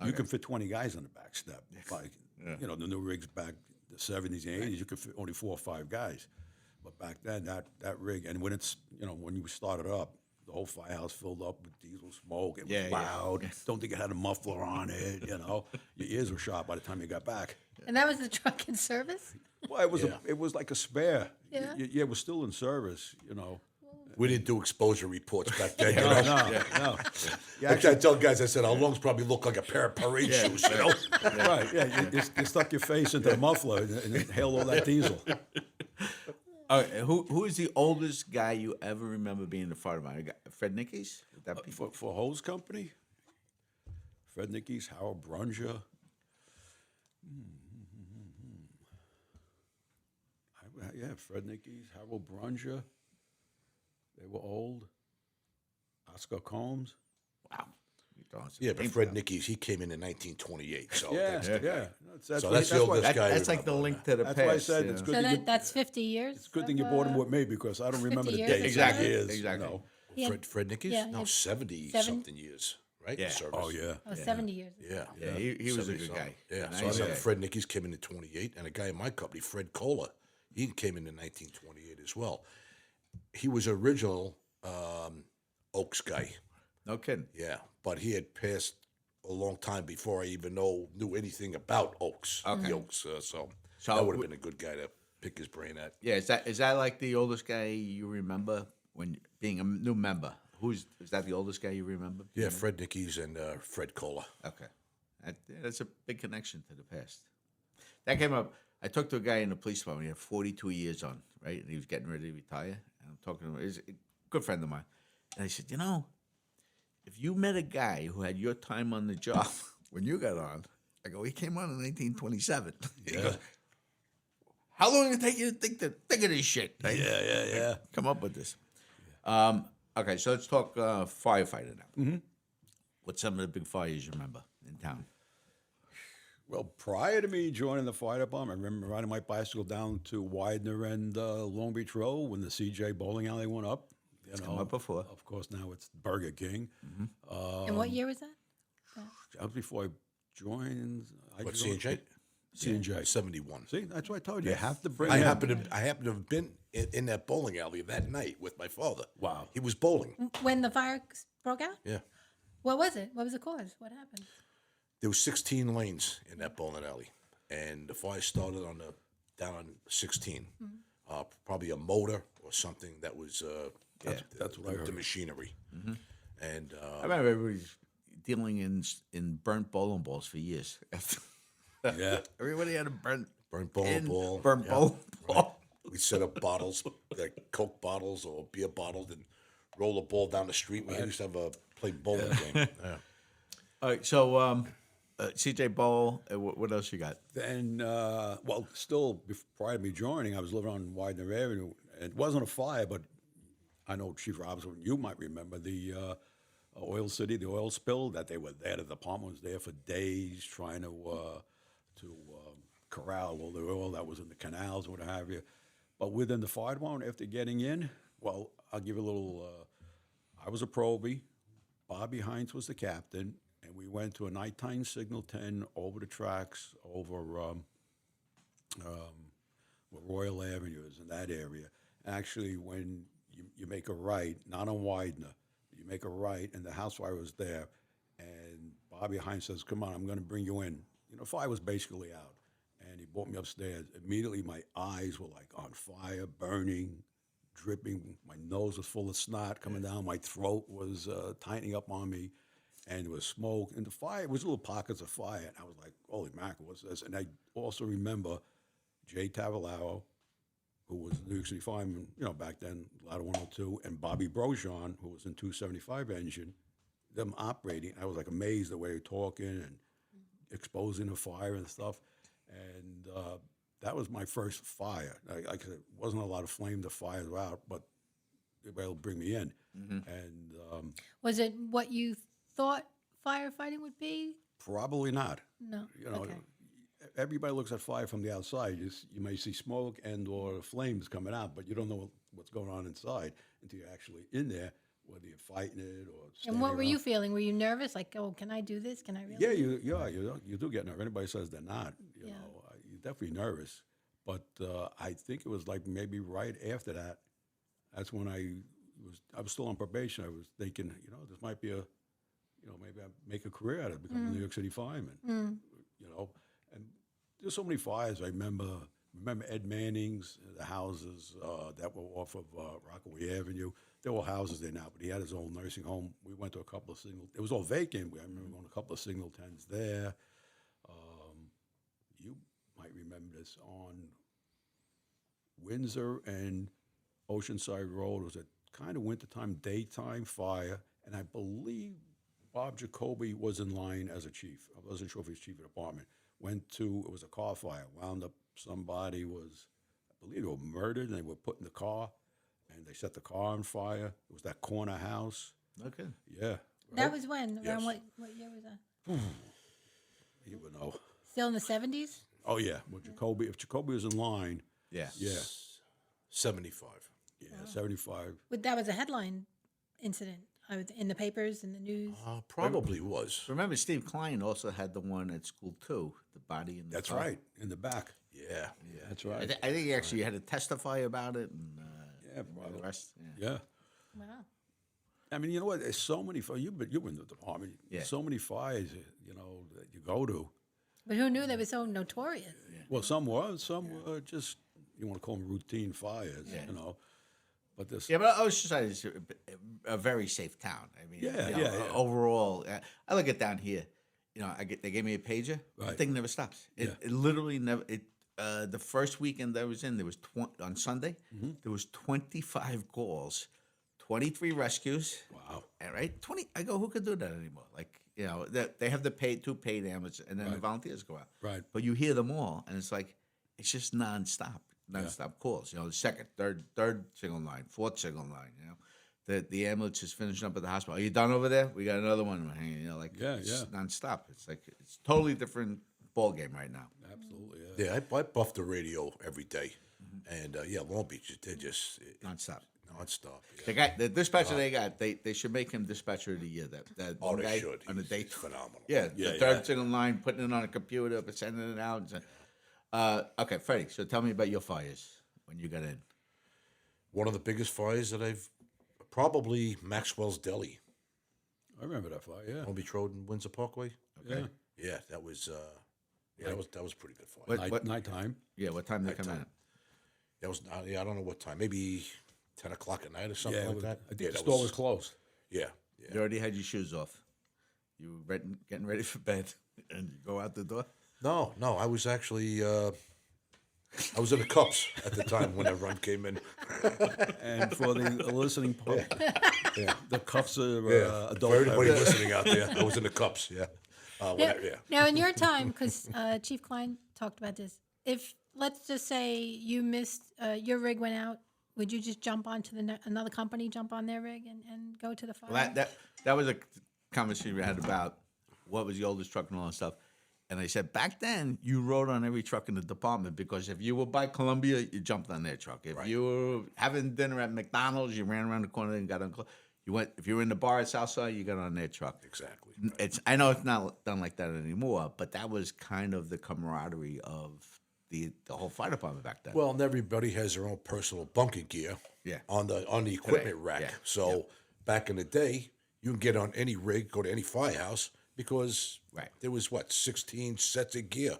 You could fit 20 guys on the back step. Like the new rigs back the 70s and 80s, you could fit only 4 or 5 guys. But back then, that rig, and when it's when you started up, the whole firehouse filled up with diesel smoke. It was loud. Don't think it had a muffler on it. Your ears were shot by the time you got back. And that was the truck in service? Well, it was like a spare. Yeah. It was still in service. We didn't do exposure reports back then. No. I tell guys, I said, our lungs probably look like a pair of parade shoes, Right, yeah. You stuck your face into the muffler and inhaled all that diesel. Who is the oldest guy you ever remember being in the fire department? Fred Nickies? Would that be? For hose company, Fred Nickies, Harold Brunger. Yeah, Fred Nickies, Harold Brunger. They were old. Oscar Combs. Wow. Yeah, but Fred Nickies, he came in 1928. So Yeah, that's the guy. yeah. That's So that's the oldest guy. I That's like the remember. link to the That's past. why I said you it's know? good. So that you, that's 50 years. it's good thing you brought him with me because I don't remember the 50 years dates. of Exactly, Years, exactly. You know. He had- Fred Nickies? yeah, No, it's 70 seven- something years, right? Yeah. Service. Oh yeah. 70 years. Yeah. Yeah, he was a 70 good something. guy. Yeah. And So I nice remember guy. Fred Nickies came in 28, and a guy in my company, Fred Cola, he came in 1928 as well. He was original Oaks guy. No kidding. Yeah, but he had passed a long time before I even knew anything about Oaks. Okay. The Oaks, so So that would have been a good guy to pick his brain at. Yeah, is that like the oldest guy you remember when being a new member? Is that the oldest guy you remember? Yeah, Fred Nickies and Fred Cola. Okay. That's a big connection to the past. That came up. I talked to a guy in the police department. He had 42 years on, right? And he was getting ready to retire. And I'm talking to him. He's a good friend of mine. And I said, if you met a guy who had your time on the job when you got on, I go, he came on in 1927. He goes, how long did it take you to think of this shit? Right? Yeah. Come up with this. Okay, so let's talk firefighter now. Mm-hmm. What's some of the big fires you remember in town? Well, prior to me joining the fire department, I remember riding my bicycle down to Widener and Long Beach Road when the CJ bowling alley went up. It's come up before. Of course, now it's Burger King. And what year was that? That was before I joined. What, C&J? C&J. 71. See, that's what I told you. You have to bring I him. happen to have been in that bowling alley that night with my father. Wow. He was bowling. When the fire broke out? Yeah. What was it? What was the cause? What happened? There was 16 lanes in that bowling alley, and the fire started down on 16. Probably a motor or something that was that's what I heard. The machinery. And I remember everybody dealing in burnt bowling balls for years. Yeah. Everybody had a burnt bowling ball. Burnt bowling ball. We set up bottles, like Coke bottles or beer bottles, and roll a ball down the street. We used to have play bowling game. Yeah. All right, so CJ Bowl, what else you got? Then, still prior to me joining, I was living on Widener Avenue. It wasn't a fire, but I know Chief Robinson, you might remember the oil city, the oil spill, that they were there. The department was there for days trying to corral all the oil that was in the canals, what have you. But within the fire department, after getting in, well, I'll give you a little. I was a probie. Bobby Hines was the captain, and we went to a nighttime signal 10 over the tracks over where Royal Avenue is in that area. Actually, when you make a right, not on Widener, you make a right, and the house fire was there, and Bobby Hines says, "Come on, I'm going to bring you in." Fire was basically out, and he brought me upstairs. Immediately, my eyes were like on fire, burning, dripping. My nose was full of snot coming down. My throat was tightening up on me, and there was smoke. And the fire, it was little pockets of fire. And I was like, holy mackerel, what's this? And I also remember Jay Tavalaro, who was the New York City fireman, back then, Ladder 102, and Bobby Brojean, who was in 275 engine, them operating. I was like amazed the way they were talking and exposing the fire and stuff. And that was my first fire. Like I said, it wasn't a lot of flame. The fires were out, but they were able to bring me in. And Was it what you thought firefighting would be? probably not. No. Okay. Everybody looks at fire from the outside. You may see smoke and or flames coming out, but you don't know what's going on inside until you're actually in there, whether you're fighting it or And standing what were you around. feeling? Were you nervous? Like, oh, can I do this? Can I really? Yeah, you do get nervous. Anybody says they're not, Yeah. you're definitely nervous. But I think it was like maybe right after that. That's when I was still on probation. I was thinking, this might be maybe I make a career out of it, become a New York City fireman. And there's so many fires. I remember Ed Manning's, the houses that were off of Rockaway Avenue. There were houses there now, but he had his own nursing home. We went to a couple of it was all vacant. I remember going to a couple of signal 10s there. You might remember this on Windsor and Oceanside Road. It was a kind of wintertime, daytime fire, and I believe Bob Jacoby was in line as a chief. I wasn't sure if he was chief of department. It was a car fire. Wound up, somebody was, I believe they were murdered, and they were put in the car, and they set the car on fire. It was that corner house. Okay. Yeah. That was when? Yes. Around what year was that? You would know. Still in the 70s? Oh, yeah. Well, if Jacoby was in line, Yeah. yeah. 75. Yeah, 75. But that was a headline incident. I was in the papers, in the news. Probably was. Remember, Steve Klein also had the one at school too. The body in the That's car. right, in the back. Yeah. That's I, right. I think he actually had to testify about it and Yeah, the rest. Yeah. Yeah. Wow. I mean, you know what? There's so many fires. You've been in the department. Yeah. So many fires, that you go to. But who knew they were so notorious? Well, some were just, you want to call them routine fires, But this, Yeah, but Oceanside is a very safe town. I mean, Yeah. overall, I look at down here. They gave me a pager. The Right. thing never stops. It literally never. The first weekend I was in, there was on Sunday. Mm-hmm. There was 25 calls, 23 rescues. wow. And right, 20. I go, who could do that anymore? Like, they have the two paid ambulances, and then the volunteers go out. Right. But you hear them all, and it's like it's just nonstop calls. The second, third signal line, fourth signal line. The ambulance is finishing up at the hospital. Are you done over there? We got another one hanging. It's nonstop. It's like it's totally different ball game right now. Absolutely, yeah. Yeah, I buff the radio every day. And, Long Beach, they're just Nonstop. nonstop. Yeah. The dispatcher they got, they should make him dispatcher of the year. That Oh, one they guy should. on the He's day. phenomenal. Yeah, Yeah, the third yeah. signal line, putting it on a computer, but sending it out. Okay, Freddie. So tell me about your fires when you got in. One of the biggest fires that probably Maxwell's Deli, I remember that fire, yeah. Long Beach Road and Windsor Parkway. Yeah. Yeah, that was that was a pretty good fire. Nighttime. Yeah, what time they come in? That was I don't know what time, maybe 10 o'clock at night or something Yeah, like that. I think Yeah, the that store was closed. Yeah, You already had your shoes off. You were getting ready for bed, and you go out the door. No, I was actually I was in the cups at the time when that run came in. And for the listening part, the cuffs are adult For everybody beverage. listening out there, I was in the cups. Yeah, Now, in your time, because Chief Klein talked about this, if let's just say you missed your rig went out, would you just jump onto another company, jump on their rig, and go to the fire? Well, that was a conversation we had about what was the oldest truck and all that stuff. And I said, back then, you rode on every truck in the department because if you were by Columbia, you jumped on their truck. If you were having dinner at McDonald's, you ran around the corner and got on. If you were in the bar at Southside, you got on their truck. exactly. I know it's not done like that anymore, but that was kind of the camaraderie of the whole fire department back then. Well, and everybody has their own personal bunking gear. Yeah. On the equipment rack. Yeah. So back in the day, you can get on any rig, go to any firehouse because there was 16 sets of gear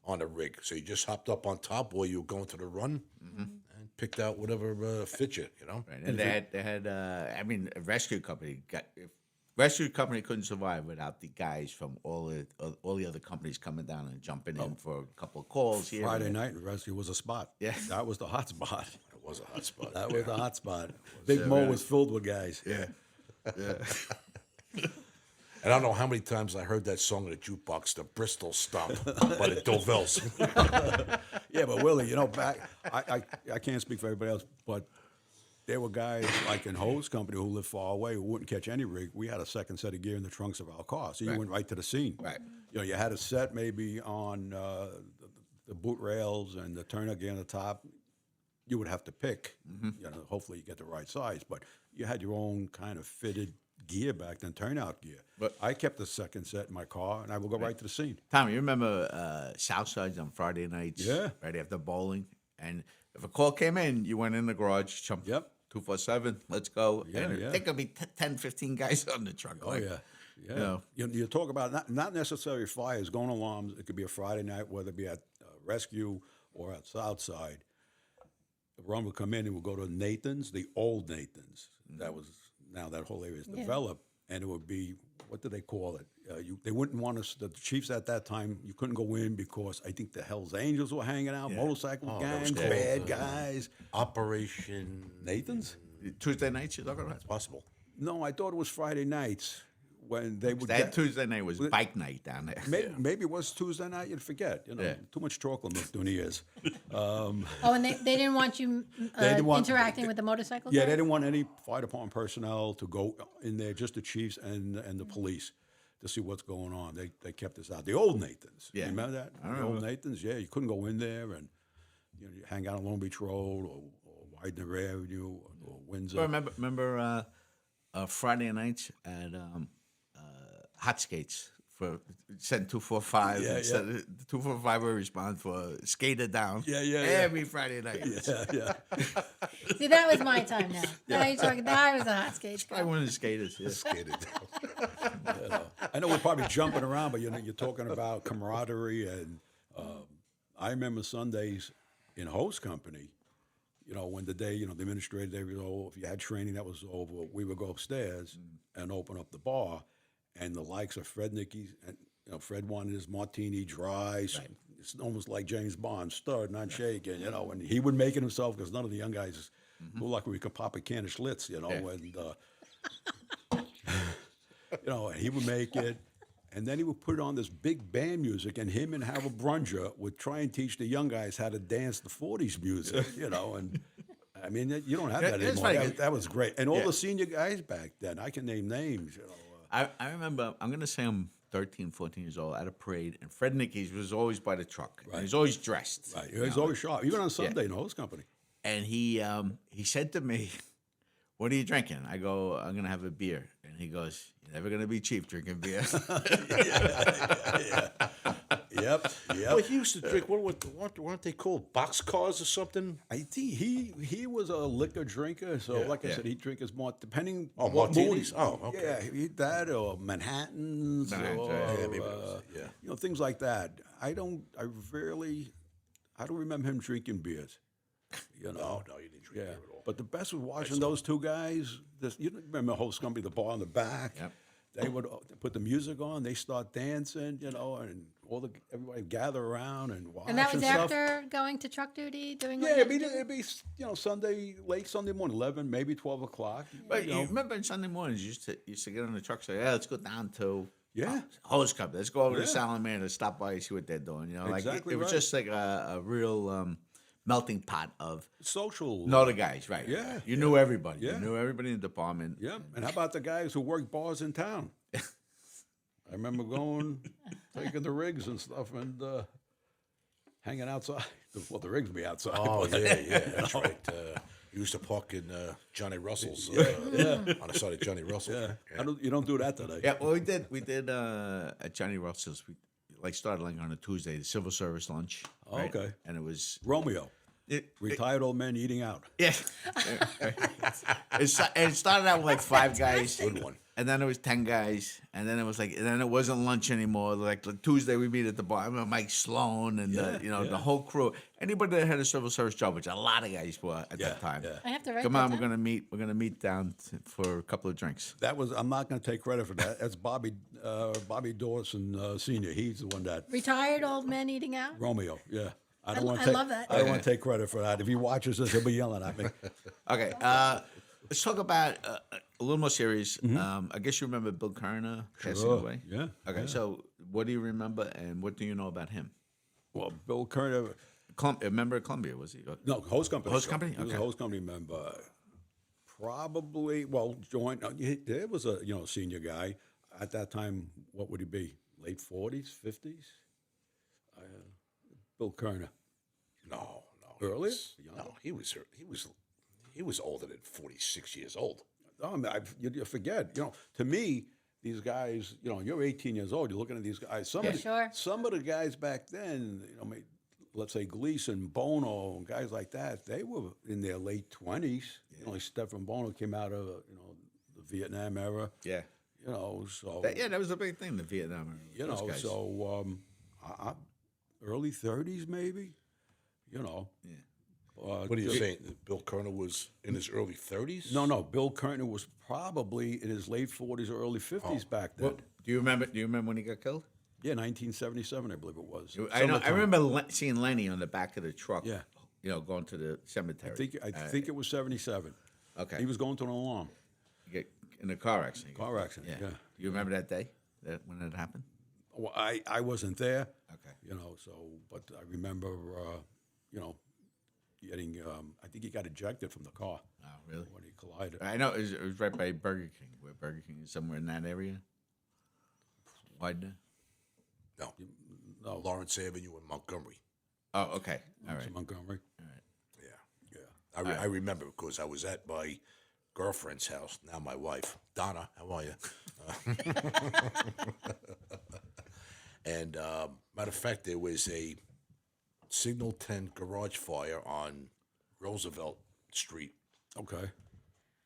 on the rig. So you just hopped up on top while you were going to the run and picked out whatever fit you. Right. And they had a rescue company. Rescue company couldn't survive without the guys from all the other companies coming down and jumping in for a couple of calls here. Friday night rescue was a spot. Yeah. That was the hot spot. It was a hot spot. That was the hot spot. Big Mo was filled with guys. Yeah. And I don't know how many times I heard that song in the jukebox, the Bristol Stomp by the Dovells. Yeah, but Willie, back I can't speak for everybody else, but there were guys like in Ho's company who lived far away who wouldn't catch any rig. We had a second set of gear in the trunks of our car, so you went right to the scene. Right. You had a set maybe on the boot rails and the turnout gear on the top. You would have to pick. Hopefully you get the right size, but you had your own kind of fitted gear back then, turnout gear. But I kept the second set in my car, and I would go right to the scene. Tom, you remember Southside's on Friday nights? Yeah. Right after bowling? And if a call came in, you went in the garage, jumped 247, let's go. Yeah, and yeah. I think there'll be 10, 15 guys on the truck. Oh, yeah. Yeah. You talk about not necessarily fires, going alarms. It could be a Friday night, whether it be at rescue or at Southside. The run would come in and we'll go to Nathan's, the old Nathan's. That was, now that whole area is developed. and it would be, what do they call it? They wouldn't want us, the chiefs at that time, you couldn't go in because I think the Hells Angels were hanging out, motorcycle that was gangs, called, bad guys. Operation Nathan's? Tuesday nights you're talking about? Possible. No, I thought it was Friday nights when they would That Tuesday night was bike night down there. Maybe it was Tuesday night, you'd forget. Too much chocolate milk during the years. Oh, and they didn't want you interacting with the motorcycle Yeah, guys? they didn't want any fire department personnel to go in there, just the chiefs and the police to see what's going on. They kept us out. The old Nathans. Yeah. You remember that? The old Nathans, yeah. You couldn't go in there and you hang out on Long Beach Road or Widener Avenue or Windsor. I remember Friday nights at Hot Skates for send 245 instead of 245 would respond for skater down. Yeah. Every Friday night. Yeah. See, that was my time now. Now you're talking, I was a hot skate. Probably one of the skaters. Yeah. Skated down. I know we're probably jumping around, but you're talking about camaraderie. And I remember Sundays in host company, when the day, the administrator, they would go, if you had training that was over, we would go upstairs and open up the bar. And the likes of Fred Nicky, and Fred wanted his martini dry. So it's almost like James Bond, stirred, not shaken, and he would make it himself because none of the young guys were lucky we could pop a can of Schlitz, and he would make it. And then he would put on this big band music, and him and Harold Brunger would try and teach the young guys how to dance the 40s music, and I mean, you don't have that It's anymore. funny. That was great. And all the senior guys back then, I can name names, I remember, I'm going to say I'm 13, 14 years old at a parade, and Fred Nicky's was always by the truck. Right. He was always dressed. Right. He was always sharp. Even on Sunday in the host company. And he said to me, "What are you drinking?" I go, "I'm going to have a beer." And he goes, "You're never going to be cheap drinking beer." Yep. Well, he used to drink, weren't they called boxcars or something? I think he was a liquor drinker. So, like I said, he'd drink his more, depending Oh, on what martinis? mood. Oh, okay. Yeah, that or Manhattans, or, things like that. I don't remember him drinking beers. No, you didn't drink beer at all. But the best was watching those two guys. You remember the host company, the bar in the back. Yep. They would put the music on. They start dancing, and everybody gather around and watch. And that was stuff. after going to truck duty, doing Yeah, what it'd be Sunday, late Sunday morning, 11, maybe 12 o'clock. But you remember on Sunday mornings, you used to get on the truck and say, "Yeah, let's go down to Hose Cup. Let's go over to Salamander, stop by and see what they're doing." Exactly it was right. just like a real melting pot of Social. know the guys, right? Yeah, You knew everybody. Yeah. You knew everybody in the department. Yeah, and how about the guys who work bars in town? I remember going, taking the rigs and stuff, and hanging outside. Well, the rigs would be outside. Oh, but- yeah, that's right. You used to park in Johnny Russell's on the side of Johnny Russell. Yeah. You don't do that today. Yeah, well, we did at Johnny Russell's. We started like on a Tuesday, the civil service lunch. Oh, right? okay. And it was Romeo, retired old men eating out. yeah. It started out with like 5 guys. Good one. And then it was 10 guys, and then it wasn't lunch anymore. Like Tuesday, we meet at the bar. I remember Mike Sloan and the whole crew. Anybody that had a civil service job, which a lot of guys were at that time. Yeah. I have to write Come that on, down. we're gonna meet down for a couple of drinks. I'm not going to take credit for that. That's Bobby Dawson Sr. He's the one that Retired old men eating out? Romeo. Yeah. I don't want love that. I don't want to take credit for that. If he watches this, he'll be yelling at me. Okay, let's talk about a little more serious. I guess you remember Bill Kerner passing away. Yeah. Okay, so what do you remember, and what do you know about him? Well, Bill Kerner, A member of Columbia, was he? no, host company. Host company? He was a Okay. host company member. Probably, joined. There was a senior guy at that time. What would he be? Late 40s, 50s. Bill Kerner. No. Earlier? No, he was older than 46 years old. I mean, you forget. To me, these guys. You're 18 years old. You're looking at these guys. Some of the guys back then. Let's say Gleason, Bono, and guys like that. They were in their late 20s. Like Stephen Bono came out of the Vietnam era. Yeah. So That was a big thing, the Vietnam era. Those guys. early 30s maybe. Yeah. What are you saying? That Bill Kerner was in his early 30s? No. Bill Kerner was probably in his late 40s or early 50s back then. Well, do you remember? Do you remember when he got killed? Yeah, 1977, I believe it was. I know. I Summertime. remember seeing Lenny on the back of the truck. Yeah. Going to the cemetery. I think it was 77. Okay. He was going to an alarm. Get in a car accident. Car accident, yeah. Do you remember that day when it happened? Well, I wasn't there. Okay. But I remember, getting, I think he got ejected from the car Oh, really? when he collided. I know it was right by Burger King. Where Burger King is somewhere in that area. Widener. No, Lawrence Avenue in Montgomery. Oh, okay. All right. Montgomery. Yeah. I remember because I was at my girlfriend's house, now my wife, Donna. How are you? And matter of fact, there was a Signal 10 garage fire on Roosevelt Street. Okay.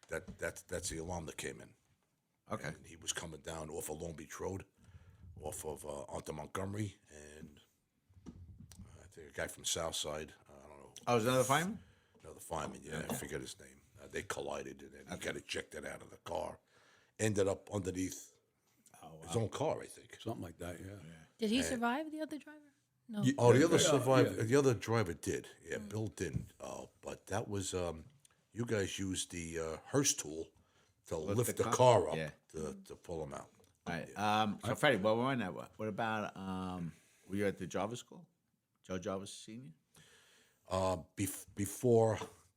That's the alarm that came in. Okay. And he was coming down off of Long Beach Road, off of onto Montgomery, and I think a guy from Southside. I don't know. Oh, was another fireman? Another fireman. Yeah, I forget his name. They collided, and then he got ejected out of the car. Ended up underneath his own car, I think. Something like that, yeah. Did he survive, the other driver? No. Oh, the other survived. The other driver did. Yeah, Bill didn't. But that was you guys used the hearse tool to lift the car up Yeah. to pull him out. All right. So, Freddie, while we're on that, what about, were you at the Jarvis School? Joe Jarvis Sr.?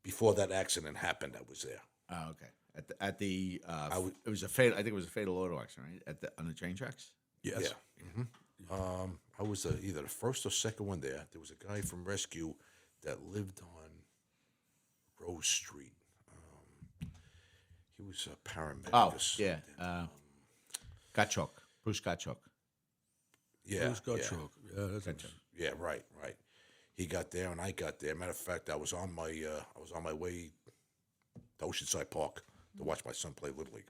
Before that accident happened, I was there. Oh, okay. It was a fatal. I think it was a fatal auto accident, right? On the train tracks. Yes. Yeah. I was either the first or second one there. There was a guy from Rescue that lived on Rose Street. He was a paramedic. Oh, or something. yeah. Gottschalk. Bruce Gottschalk. Yeah. Who's got yeah. choke? Yeah, that's Yeah, right. He got there, and I got there. Matter of fact, I was on my way to Oceanside Park to watch my son play Little League.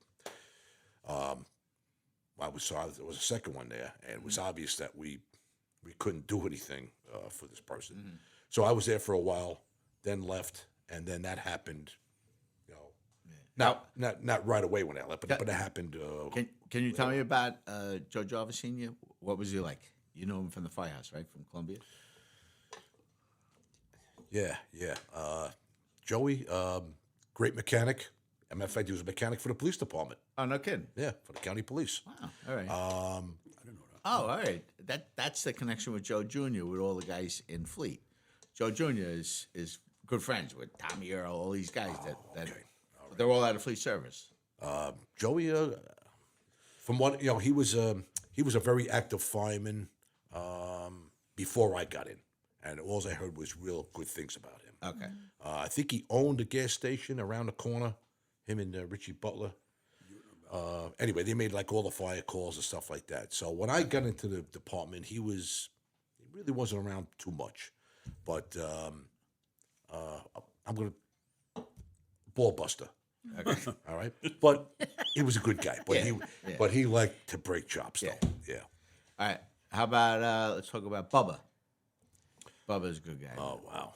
There was a second one there, and it was obvious that we couldn't do anything for this person. Mm-hmm. So I was there for a while, then left, and then that happened. Not right away when that left, but it happened. Can you tell me about Joe Jarvis Sr.? What was he like? You know him from the Firehouse, right? From Columbia? Yeah. Joey, great mechanic. As a matter of fact, he was a mechanic for the police department. Oh, no kidding. Yeah, for the county police. Wow. All right. I didn't know that. Oh, all right. That's the connection with Joe Jr. with all the guys in Fleet. Joe Jr. is good friends with Tommy Earl, all these guys that they're all out of Fleet service. Joey, from what he was a very active fireman before I got in, and all I heard was real good things about him. Okay. I think he owned a gas station around the corner. Him and Richie Butler. Anyway, they made like all the fire calls and stuff like that. So when I got into the department, he really wasn't around too much. But I'm gonna ball buster. Okay. All right, but he was a good guy. But Yeah. but he liked to break chops, though. Yeah. All right. How about let's talk about Bubba. Bubba's a good guy. Oh wow.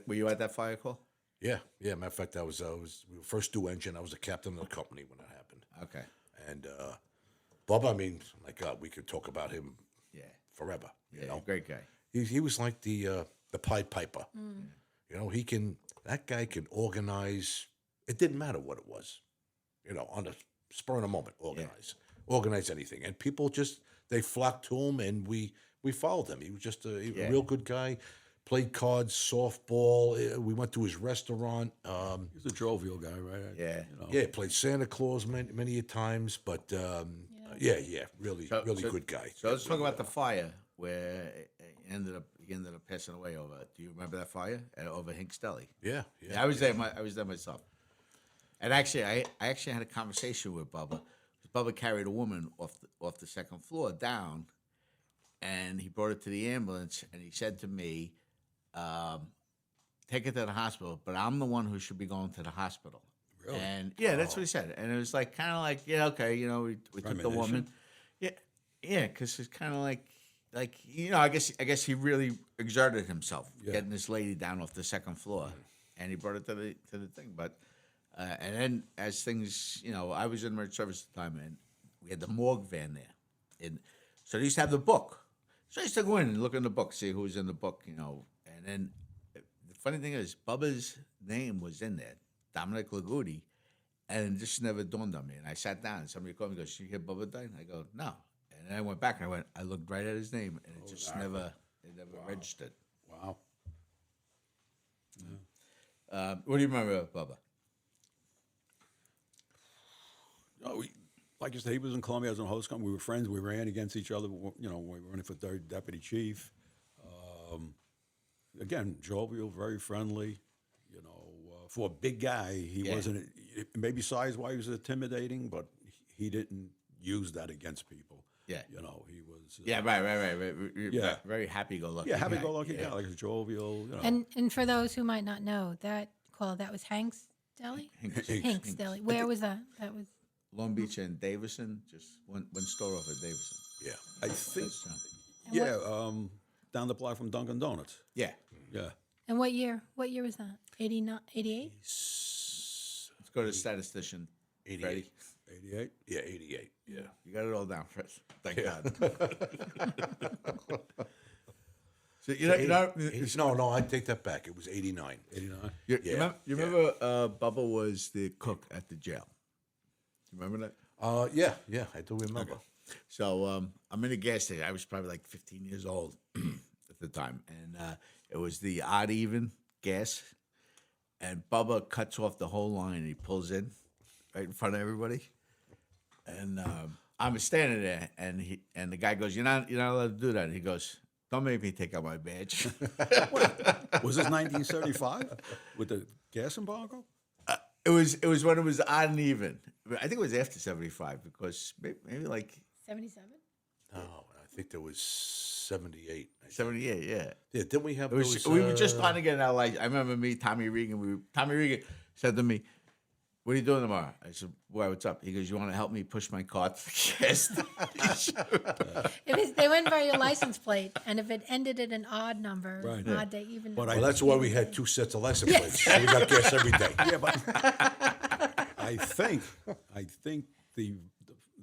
Were you at that fire call? Yeah. Matter of fact, we were first due engine. I was the captain of the company when that happened. Okay. And Bubba, I mean, my God, we could talk about him Yeah. forever. You Yeah. know, Great guy. he was like the Pied Piper. You know, that guy can organize. It didn't matter what it was. On the spur of the moment, organize anything, and people they flocked to him, and we followed him. He was just a real good guy. Played cards, softball. We went to his restaurant. He's a jovial guy, right? Yeah. Yeah, played Santa Claus many a times, but really good guy. So let's talk about the fire where he ended up passing away over. Do you remember that fire over Hinks Deli? Yeah. I was there. I was there myself. And actually, I had a conversation with Bubba. Bubba carried a woman off the second floor down, and he brought her to the ambulance. And he said to me, "Take her to the hospital, but I'm the one who should be going to the hospital." Really? And yeah, that's what he said. And it was kind of like, yeah, okay, we took the woman. Yeah, because it's kind of like, like I guess he really exerted himself getting this lady down off the second floor, and he brought it to the thing. But and then as things, I was in emergency service at the time, and we had the morgue van there, and so they used to have the book. So I used to go in and look in the book, see who was in the book, and then the funny thing is, Bubba's name was in there, Dominic Lagudi, and it just never dawned on me. And I sat down, and somebody called me and goes, "You hear Bubba died?" I go, "No." And then I went back and I looked right at his name, and it never registered. Wow. What do you remember of Bubba? Oh, like you said, he was in Columbia. I was in host company. We were friends. We ran against each other. When we were running for third deputy chief. Again, jovial, very friendly. For a big guy, he wasn't. Maybe size-wise, he was intimidating, but he didn't use that against people. Yeah. He was. Right. Yeah. Very happy-go-lucky. Yeah, happy-go-lucky guy, like jovial. And for those who might not know, that was Hank's Deli? Hank's Deli. Where was that? That was Long Beach and Davison, just one store off of Davison. Yeah. I think. And Yeah, down the block from Dunkin' Donuts. Yeah. Yeah. And what year? What year was that? 89, 88? Let's go to the statistician. 88. Freddie. 88. Yeah, 88. Yeah. You got it all down, Fred. Thank God. So No, I take that back. It was 89. 89. You remember Bubba was the cook at the jail. You remember that? Yeah, I do remember. So I'm in a gas station. I was probably like 15 years old at the time, and it was the odd even gas. And Bubba cuts off the whole line. And he pulls in right in front of everybody, and I'm standing there, and the guy goes, "You're not allowed to do that." And he goes, "Don't make me take out my badge." Was this 1975 with the gas embargo? It was when it was odd and even. I think it was after 75 because maybe like 77? No, I think there was 78. 78. Yeah. Yeah, didn't we have It was, those? we were just trying to get our license. I remember me, Tommy Regan. Tommy Regan said to me, "What are you doing tomorrow?" I said, "Why? What's up?" He goes, "You want to help me push my car to the gas station?" They went by your license plate, and if it ended at an odd number, Right. odd day, even But Well, that's why we had two sets of license plates. So we got gas every day. Yeah, but I think the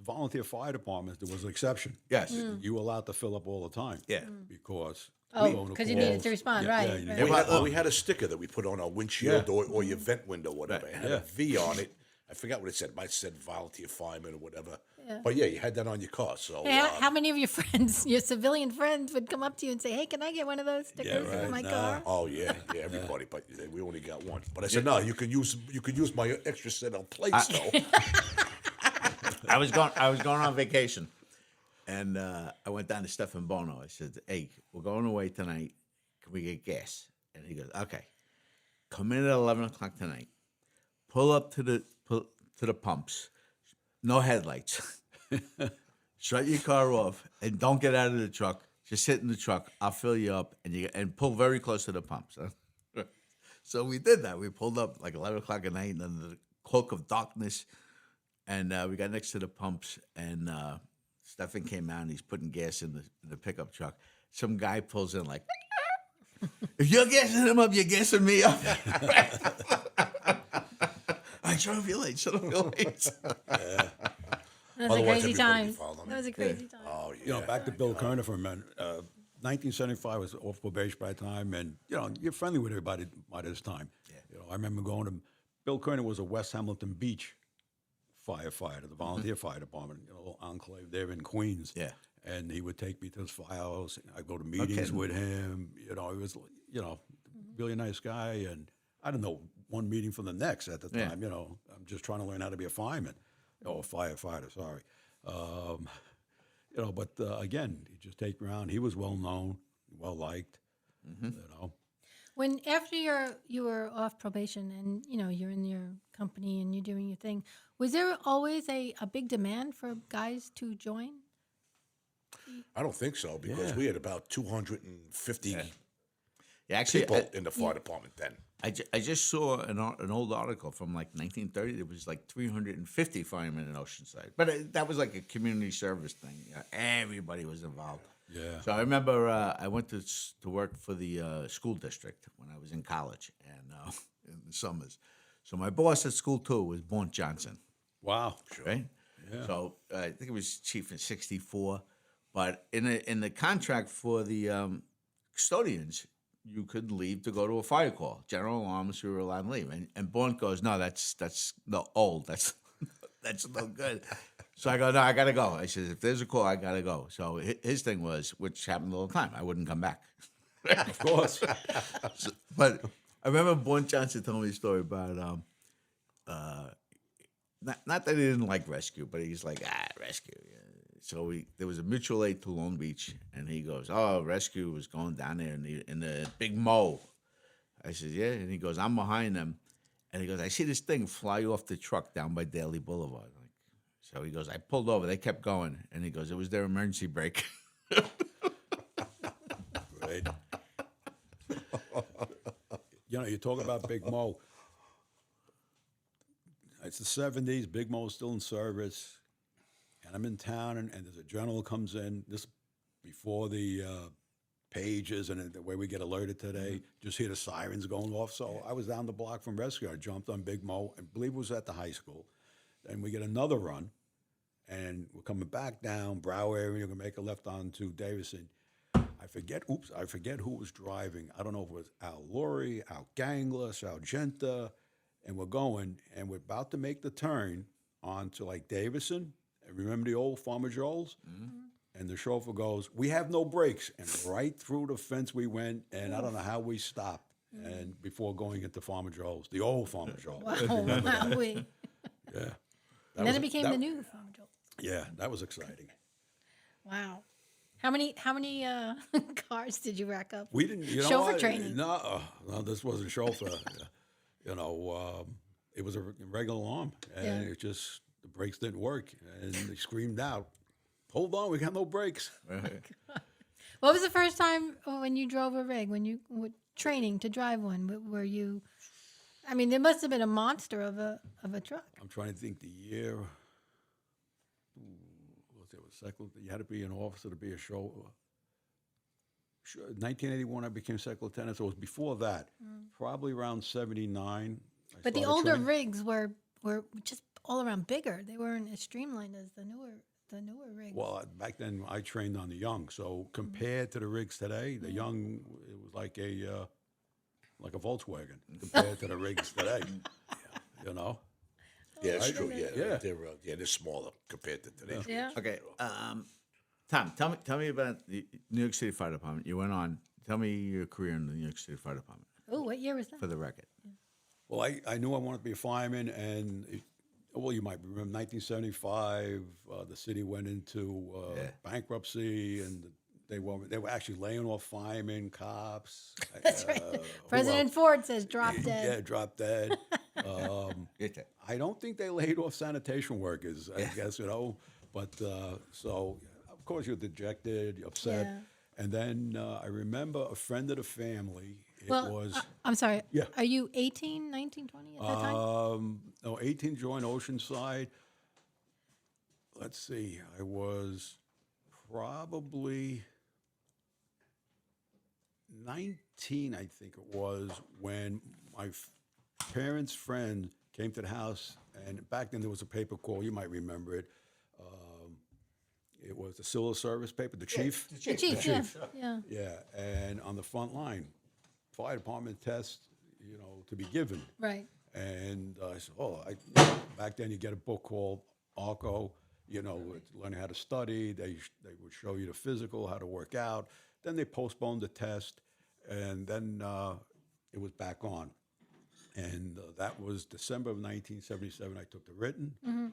volunteer fire departments, there was an exception. Yes. You were allowed to fill up all the time. Yeah. Because because you needed to respond, right? you right. needed- We had a sticker that we put on our windshield or your vent window, whatever. It had a V on it. I forgot what it said. It might have said volunteer fireman or whatever. Yeah. But yeah, you had that on your car. So Hey, how many of your friends, your civilian friends, would come up to you and say, "Hey, can I get one of those stickers for my car?" oh yeah, everybody. But we only got one. But I said no. You can use my extra set of plates though. I was going on vacation, and I went down to Stefan Bono. I said, "Hey, we're going away tonight. Can we get gas?" And he goes, "Okay. Come in at 11:00 tonight. Pull up to the pumps. No headlights. Shut your car off and don't get out of the truck. Just sit in the truck. I'll fill you up and pull very close to the pumps." So we did that. We pulled up like 11:00 at night under the cloak of darkness, and we got next to the pumps. And Stefan came out and he's putting gas in the pickup truck. Some guy pulls in like, "If you're gassing him up, you're gassing me up." I shut off your lights. Shut off your lights. That was a Otherwise, crazy everybody time. would follow me. That was a crazy time. Oh yeah. Back to Bill Kerner for a minute. 1975 was off probation by the time, and you're friendly with everybody by this time. Yeah. I remember going to Bill Kerner was a West Hamilton Beach firefighter, the volunteer fire department, little enclave there in Queens. Yeah. And he would take me to his firehouse. I'd go to meetings with him. He was, really nice guy. And I don't know one meeting from the next at the time. I'm just trying to learn how to be a fireman. Oh, a firefighter, sorry. But again, he just take me around. He was well known, well liked. When after you were off probation and you're in your company and you're doing your thing, was there always a big demand for guys to join? I don't think so because we had about 250 Actually, people in the fire department then. I just saw an old article from like 1930. There was like 350 firemen in Oceanside, but that was like a community service thing. Everybody was involved. Yeah. So I remember I went to work for the school district when I was in college and in the summers. So my boss at school too was Bont Johnson, Wow. right? Yeah. So I think it was chief in '64, but in the contract for the custodians, you could leave to go to a fire call. General alarms, you were allowed to leave, and Bont goes, no, that's no old, that's that's no good. So I go, no, I gotta go. I said, if there's a call, I gotta go. So his thing was, which happened all the time, I wouldn't come back. Of course. But I remember Bont Johnson told me a story about not that he didn't like rescue, but he's like, rescue. Yeah. So there was a mutual aid to Long Beach, and he goes, oh, rescue was going down there in the big mow. I said, yeah, and he goes, I'm behind them, and he goes, I see this thing fly off the truck down by Daly Boulevard. Like, so he goes, I pulled over, they kept going, and he goes, it was their emergency brake. Right. You talk about Big Mo. It's the 70s. Big Mo's still in service. And I'm in town, and there's a general comes in. This before the pages and the way we get alerted today. Just hear the sirens going off. So I was down the block from rescue. I jumped on Big Mo, and believe it was at the high school. And we get another run, and we're coming back down Brow area. We're going to make a left onto Davison. I forget who was driving. I don't know if it was Al Laurie, Al Ganglis, Al Genta, and we're going, and we're about to make the turn onto like Davison. And remember the old Farmer Joel's? Mm-hmm. And the chauffeur goes, we have no brakes. And right through the fence we went, and I don't know how we stopped. And before going into Farmer Joel's, the old Farmer Joel's. Wow, Yeah. And then it became the new Farm Joel. Yeah, that was exciting. Wow. How many cars did you rack up? We didn't, Chauffeur what? training. No, this wasn't chauffeur. It was a regular alarm, and it just the brakes didn't work, and they screamed out, "Hold on, we got no brakes." What was the first time when you drove a rig? When you were training to drive one? Were you? I mean, there must have been a monster of a truck. I'm trying to think the year. You had to be an officer to be a chauffeur. 1981, I became second lieutenant, so it was before that. Probably around 79. But the older rigs were just all around bigger. They weren't as streamlined as the newer rigs. Well, back then I trained on the young, so compared to the rigs today, the young it was like a Volkswagen compared to the rigs today. Yeah, it's true. Yeah. They're smaller compared to today's. Yeah. Okay, Tom, tell me about the New York City Fire Department. You went on. Tell me your career in the New York City Fire Department. Oh, what year was that? For the record. Well, I knew I wanted to be a fireman, and you might remember 1975. The city went into bankruptcy, and they were actually laying off firemen, cops. That's right. President Ford says drop dead. Yeah, drop dead. I don't think they laid off sanitation workers. I guess but so of course you're dejected, you're upset, and then I remember a friend of the family. I'm sorry. Yeah. Are you 18, 19, 20 at that time? No, 18 joined Oceanside. Let's see, I was probably 19, I think it was, when my parents' friend came to the house, and back then there was a paper call, you might remember it. It was the civil service paper, the chief. The chief. Yeah. Yeah, and on the front line, fire department test, to be given. Right. And I said, back then you get a book called ARCO, learning how to study. They would show you the physical, how to work out. Then they postponed the test, and then it was back on. And that was December of 1977. I took the written. Mm-hmm.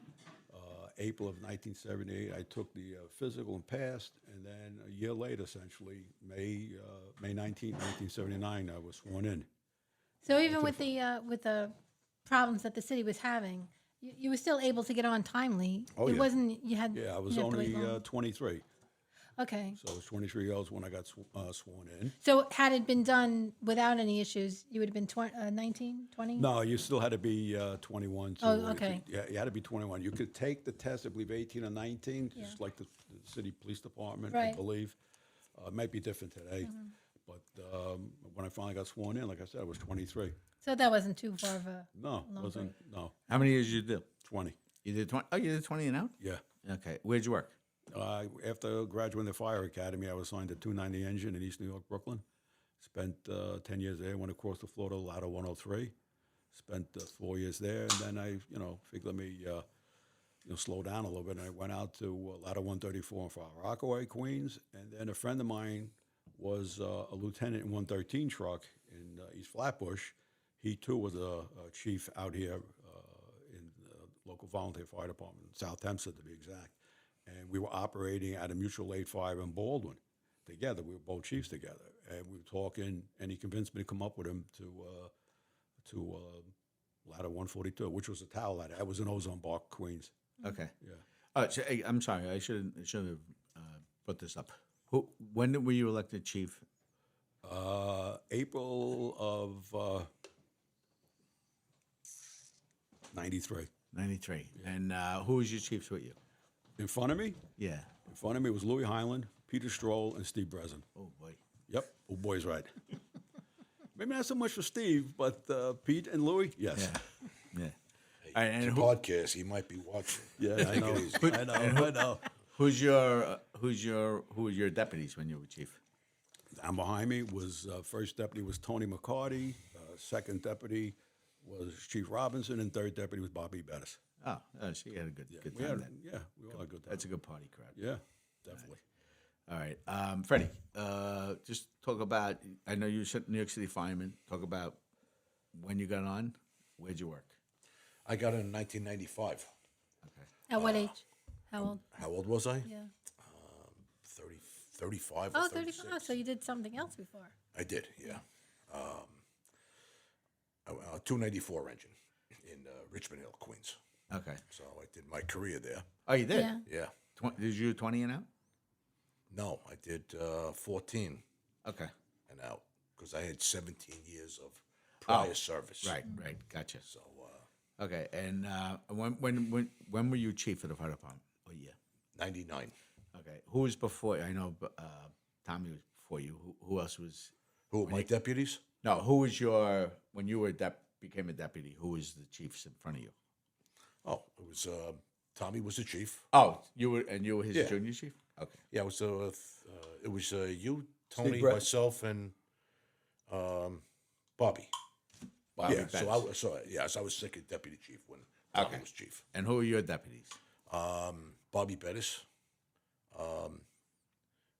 April of 1978, I took the physical and passed. And then a year later, essentially, May 19, 1979, I was sworn in. So even with the problems that the city was having, you were still able to get on timely. Oh, it yeah. wasn't you had. Yeah, I was you had to wait only long. 23. Okay. So I was 23 years old when I got sworn in. So had it been done without any issues, you would have been 19, 20? No, you still had to be 21. Oh, okay. You had to be 21. You could take the test, I believe, 18 or 19, just like the city police department, I Right. believe. It might be different today, but when I finally got sworn in, like I said, I was 23. So that wasn't too far of a. No, Long wasn't. No, How many years did you do? 20. You did 20? Oh, you did 20 and out? Yeah. Okay. Where'd you work? After graduating the fire academy, I was assigned to 290 Engine in East New York, Brooklyn. Spent 10 years there. Went across the floor to Ladder 103. Spent 4 years there, and then I, figured let me, slow down a little bit. And I went out to Ladder 134 in Far Rockaway, Queens. And then a friend of mine was a lieutenant in 113 truck in East Flatbush. He too was a chief out here in the local volunteer fire department, South Hempstead to be exact. And we were operating at a mutual aid fire in Baldwin together. We were both chiefs together, and we were talking. And he convinced me to come up with him to ladder 142, which was a tower ladder. I was in Ozone Park, Queens. Okay. Yeah. So, hey, I'm sorry. I should have put this up. When were you elected chief? April of 93. 93. And who was your chiefs with you? In front of me? Yeah. In front of me was Louis Highland, Peter Stroll, and Steve Breslin. Oh, boy. Yep. Oh, boy's right. Maybe not so much for Steve, but Pete and Louis, yes. Yeah. Yeah. Hey, And it's a podcast. He might be watching. Yeah, I know. I know. who were your deputies when you were chief? Down behind me was first deputy was Tony McCarty, second deputy was Chief Robinson, and third deputy was Bobby Bettis. Oh, so you had a good We time had, then. yeah, we all had a good time. That's a good party crowd. Yeah, definitely. All right. Freddie, just talk about, I know you're New York City fireman. Talk about when you got on, where'd you work? I got in 1995. Okay. At what age? How old? How old was I? Yeah. 35 Oh, or 36. 35. So you did something else before. I did, yeah. 294 engine in Richmond Hill, Queens. Okay. So I did my career there. Oh, you did? Yeah. Yeah. Did you do 20 and out? No, I did 14 Okay. and out because I had 17 years of prior service. Right. Gotcha. So Okay. And when were you chief of the fire department? What year? 99. Okay. Who was before? I know Tommy was before you. Who else was? Who, my deputies? No. Who was your when you were became a deputy? Who was the chiefs in front of you? Oh, it was Tommy was the chief. Oh, you were his Yeah. junior chief. Okay. Yeah, it was you, Tony, Brett. myself, and Bobby. Bobby Yeah, Betts. so I was second deputy chief when Tommy Okay. was chief. And who were your deputies? Bobby Bettis,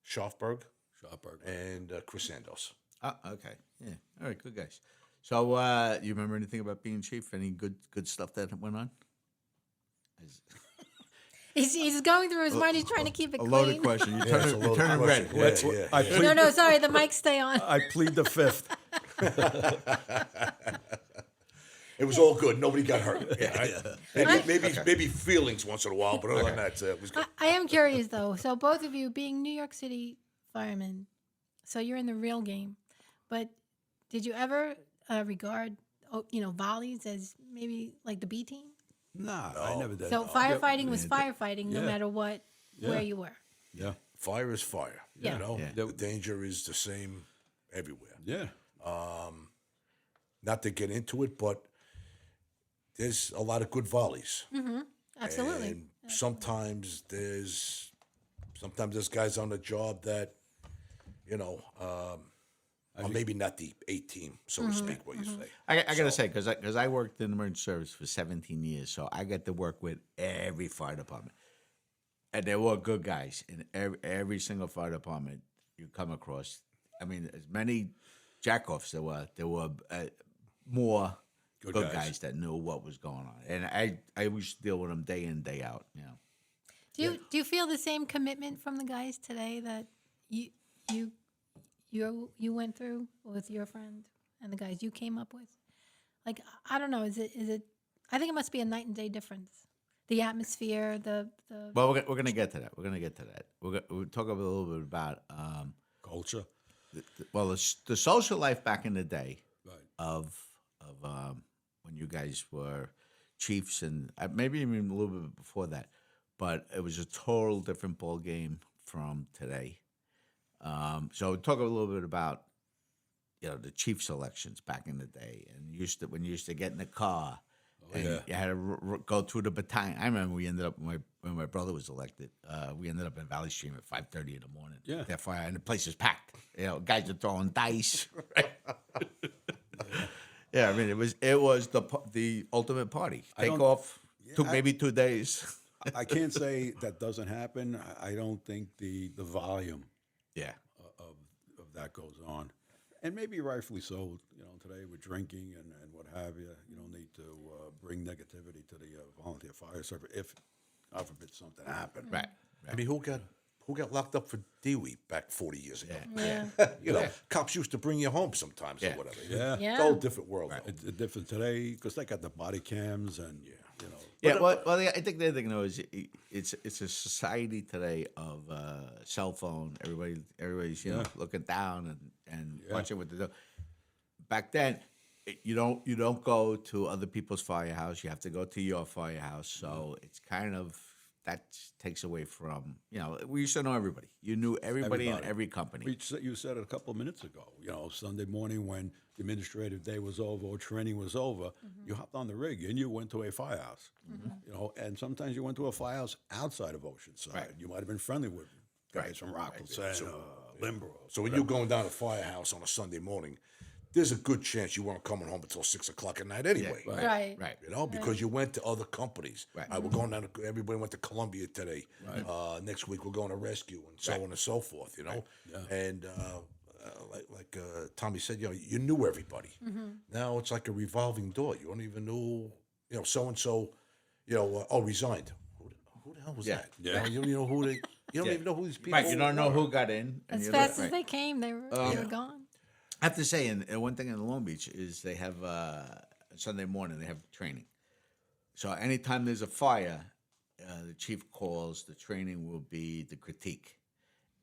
Schaffberg, Shopberg. and Chris Sandos. Oh, okay. Yeah. All right. Good guys. So, you remember anything about being chief? Any good stuff that went on? He's going through his mind. He's trying to keep it A clean. loaded question. You it's a turn loaded turning red. question. Yeah, I yeah. plead, No, no, sorry. The mics stay on. I plead the fifth. It was all good. Nobody got hurt. Yeah, maybe feelings once in a while, but other than that, it was good. I am curious though. So both of you being New York City firemen, so you're in the real game. But did you ever regard, volleys as maybe like the B team? Nah, I never did. So firefighting was firefighting, no Yeah. matter what, where you were. Yeah, Fire is fire. Yeah. You know, Yeah. the danger is the same everywhere. yeah. Not to get into it, but there's a lot of good volleys. Absolutely. And sometimes there's guys on the job that, are maybe not the A team, so to speak, what you say. I got to say, because I worked in the emergency service for 17 years, so I got to work with every fire department. And they were good guys in every single fire department you come across. I mean, as many jackoffs there were more good guys that knew what was going on. And I used to deal with them day in, day out, Do you feel the same commitment from the guys today that you went through with your friend and the guys you came up with? Like, I don't know, is it I think it must be a night and day difference. The atmosphere, the Well, we're going to get to that. We'll talk a little bit about Culture. the social life back in the day Right. of when you guys were chiefs and maybe even a little bit before that, but it was a total different ball game from today. So talk a little bit about the chief selections back in the day, and when you used to get in the car. And you had to go through the battalion. I remember we ended up when my brother was elected. We ended up in Valley Stream at 5:30 in the morning. Yeah. That fire, and the place is packed. Guys are throwing dice. Right? I mean it was the ultimate party. Take off maybe 2 days. I can't say that doesn't happen. I don't think the volume Yeah. of that goes on. And maybe rightfully so. Today with drinking and what have you, you don't need to bring negativity to the volunteer fire service if, God forbid, something happened. Right. I mean, who got locked up for DWI back 40 years ago? Yeah. Cops used to bring you home sometimes or whatever. Yeah. Yeah. It's all a different world. Though. It's different today because they got the body cams and Yeah, well, I think the other thing though is it's a society today of cell phone. Everybody's looking down and watching what they do. Back then, you don't go to other people's firehouse. You have to go to your firehouse. So it's kind of that takes away from we used to know everybody. You knew everybody in every company. You said it a couple of minutes ago. Sunday morning when the administrative day was over or training was over, you hopped on the rig and you went to a firehouse. And sometimes you went to a firehouse outside of Oceanside. Right. You might have been friendly with guys from Rockville, Limborough. So when you're going down to Firehouse on a Sunday morning, there's a good chance you weren't coming home until 6 o'clock at night anyway. Right. Because you went to other companies. Right. We're going down to, everybody went to Columbia today. Next week we're going to Rescue and so on and so forth, And like Tommy said, you knew everybody. Now it's like a revolving door. You don't even know, so-and-so, resigned. Who the hell was that? Yeah. You know who they, you don't even know who these people Right, you don't know who got in. and As you fast don't- as they came, they were gone. I have to say, and one thing in Long Beach is they have Sunday morning they have training. So anytime there's a fire, the chief calls. The training will be the critique,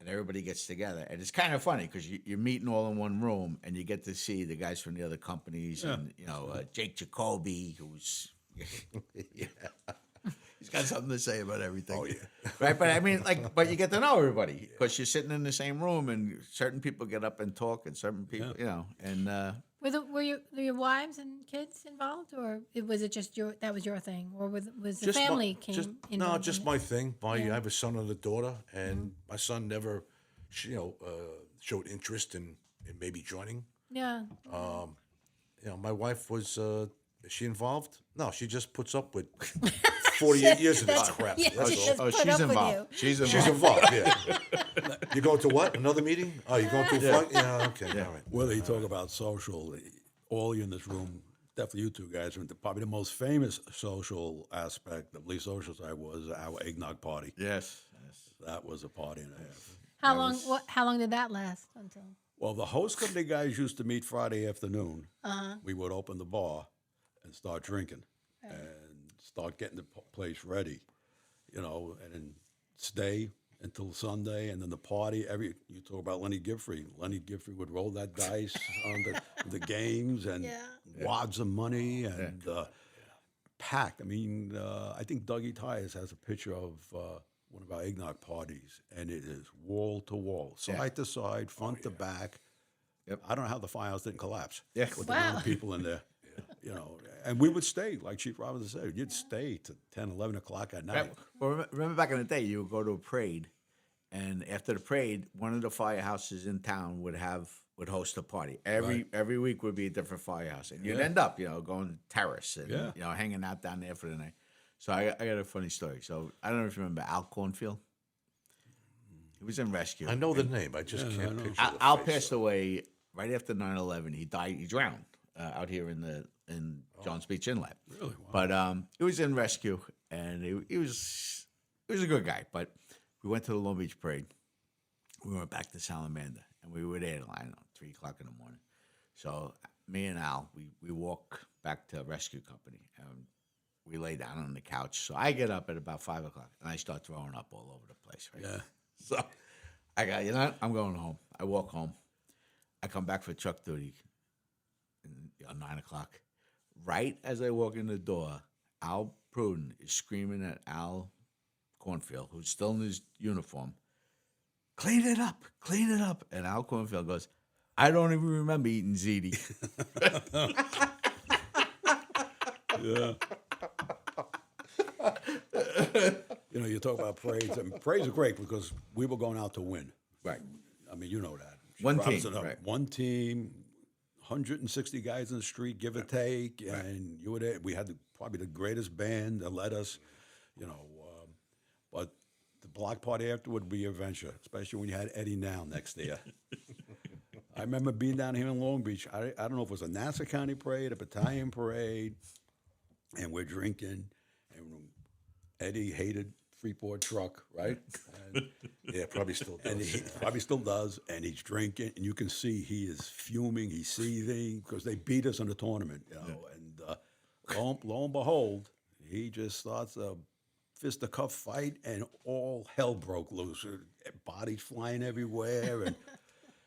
and everybody gets together. And it's kind of funny because you're meeting all in one room, and you get to see the guys from the other companies, and Jake Jacoby, who's he's got something to say about everything. Oh, yeah. Right, but I mean, but you get to know everybody because you're sitting in the same room, and certain people get up and talk, and certain people, and Were your wives and kids involved, or was it just that was your thing, or was the Just family my, just, involved? No, in just it? my thing. I have a son and a daughter, and my son never, showed interest in maybe joining. Yeah. My wife was. Is she involved? No, she just puts up with 48 years of this crap. Yeah, That's she all. just put she's up with involved. you. She's involved. She's involved. Yeah. You going to what? Another meeting? Oh, you going to a flight? Yeah. Okay. All right. Whether you talk about social, all you in this room, definitely you two guys, are probably the most famous social aspect of Lee's Oceanside was our eggnog party. Yes. That was a party and a half. How long did that last until? Well, the host company guys used to meet Friday afternoon. We would open the bar and start drinking and start getting the place ready, and then stay until Sunday, and then the party. You talk about Lenny Giffrey. Lenny Giffrey would roll that dice on the games and wads of money and packed. I mean, I think Dougie Tyers has a picture of one of our eggnog parties, and it is wall to wall, side to side, front to back. Yep. I don't know how the firehouse didn't collapse. Yeah. With the amount of people in there. And we would stay, like Chief Robinson said, you'd stay to 10, 11 o'clock at night. Well, remember back in the day, you would go to a parade, and after the parade, one of the firehouses in town would host a party. Every week would be a different firehouse, and you'd end up, going to Terrace and hanging out down there for the night. So I got a funny story. So I don't know if you remember Al Cornfield. He was in rescue. I know the name. I just can't picture the Al face. passed away right after 9/11. He died. He drowned out here in Jones Beach Inlet. Really? Wow. But he was in rescue, and he was a good guy. But we went to the Long Beach Parade. We went back to Salamander, and we were there at 3 o'clock in the morning. So me and Al, we walk back to rescue company, and we lay down on the couch. So I get up at about 5 o'clock, and I start throwing up all over the place. Right? Yeah. So I got, I'm going home. I walk home. I come back for truck duty at 9 o'clock. Right as I walk in the door, Al Pruden is screaming at Al Cornfield, who's still in his uniform. clean it up, clean it up. And Al Cornfield goes, I don't even remember eating ziti. Yeah. You know, you talk about parades, and parades are great because we were going out to win. Right. I mean, you know that. One Robinson, team, right. One team, 160 guys in the street, give or take, and you were there. We had probably the greatest band that led us, you know. But the block party afterward would be a adventure, especially when you had Eddie Now next to you. I remember being down here in Long Beach. I don't know if it was a Nassau County parade, a battalion parade, and we're drinking, and Eddie hated Freeport truck, right? And, Yeah, probably still does. and he probably still does, and he's drinking, and you can see he is fuming, he's seething, because they beat us in the tournament, you know, and lo and behold, he just starts a fisticuff fight, and all hell broke loose. Bodies flying everywhere, and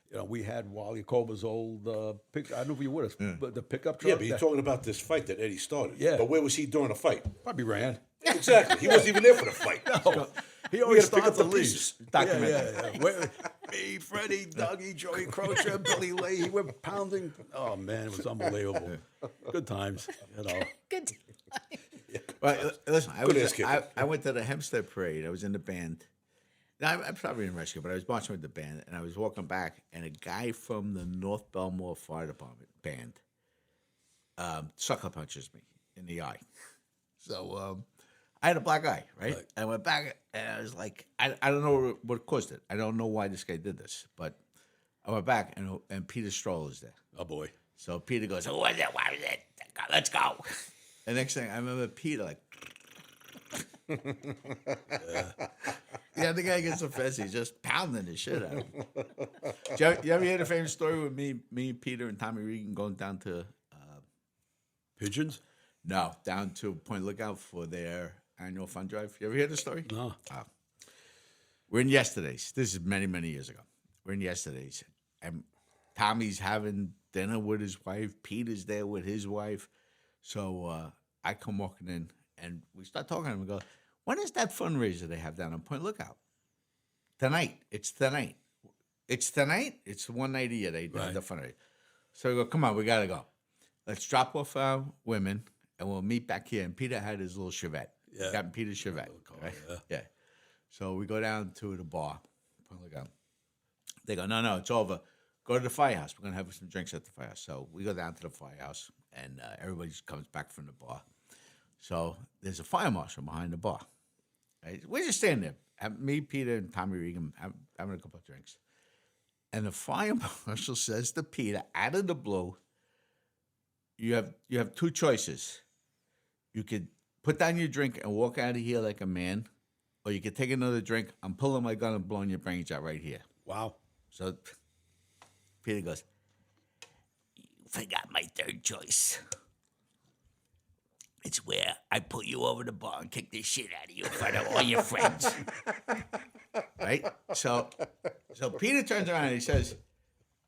you know, we had Wally Kova's old I don't know if you were with us, but the pickup truck. Yeah, but you're talking about this fight that Eddie started. Yeah. But where was he during the fight? probably ran. Exactly. He wasn't even there for the fight. No, he We always gotta pick up starts the the lead. pieces. Yeah. Me, Freddie, Dougie, Joey Croce, Billy Leahy, we're pounding. Oh man, it was unbelievable. Good times, you know. Good. Well, listen, Good ass kid. I went to the Hempstead Parade. I was in the band. Now, I'm probably in rescue, but I was marching with the band, and I was walking back, and a guy from the North Belmore Fire Department band sucker punches me in the eye. So I had a black eye, right? I went back, and I was like, I don't know what caused it. I don't know why this guy did this, but I went back, and Peter Stroll is there. Oh boy. So Peter goes, "Who was it? Why was it? Let's go." And next thing I remember, Peter like, yeah, the guy gets offensive. He's just pounding the shit out of him. You ever hear the famous story with me, Peter, and Tommy Regan going down to Pigeons? down to Point Lookout for their annual fund drive? You ever hear the story? No. We're in Yesterdays. This is many, many years ago. We're in Yesterdays, and Tommy's having dinner with his wife. Peter's there with his wife. So I come walking in, and we start talking to him and go, when is that fundraiser they have down on Point Lookout? Tonight. It's tonight. It's tonight? It's one night a year they do the fundraiser. So we go, come on, we got to go. Let's drop off our women, and we'll meet back here. And Peter had his little Chevette. Yeah. Got Peter's Chevette. Right? Yeah. So we go down to the bar, Point Lookout. They go, no, it's over. Go to the Firehouse. We're going to have some drinks at the Firehouse. So we go down to the Firehouse, and everybody just comes back from the bar. So there's a fire marshal behind the bar. Right? We're just standing there. Me, Peter, and Tommy Regan having a couple of drinks. And the fire marshal says to Peter, out of the blue, you have two choices. You could put down your drink and walk out of here like a man, or you could take another drink. I'm pulling my gun and blowing your brains out right here. Wow. So Peter goes, you forgot my third choice. It's where I pull you over the bar and kick the shit out of you in front of all your friends. Right? So Peter turns around and he says,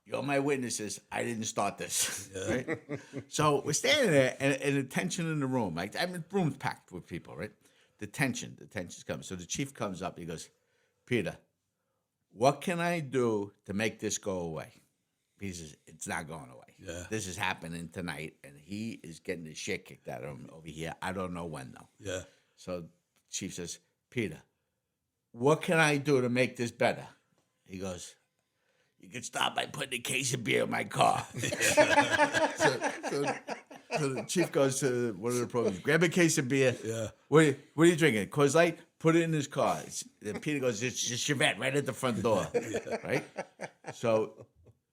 you're my witnesses. I didn't start this. Right? So we're standing there and the tension in the room. Like, I mean, the room's packed with people, right? The tension's coming. So the chief comes up. He goes, Peter, what can I do to make this go away? He says, it's not going away. Yeah. This is happening tonight, and he is getting the shit kicked out of him over here. I don't know when, though. Yeah. So chief says, Peter, what can I do to make this better? He goes, you can start by putting a case of beer in my car. So the chief goes to one of the programs, grab a case of beer. Yeah. What are you drinking? Coors Light? Put it in his car. Peter goes, it's a Chevette right at the front door. Right? So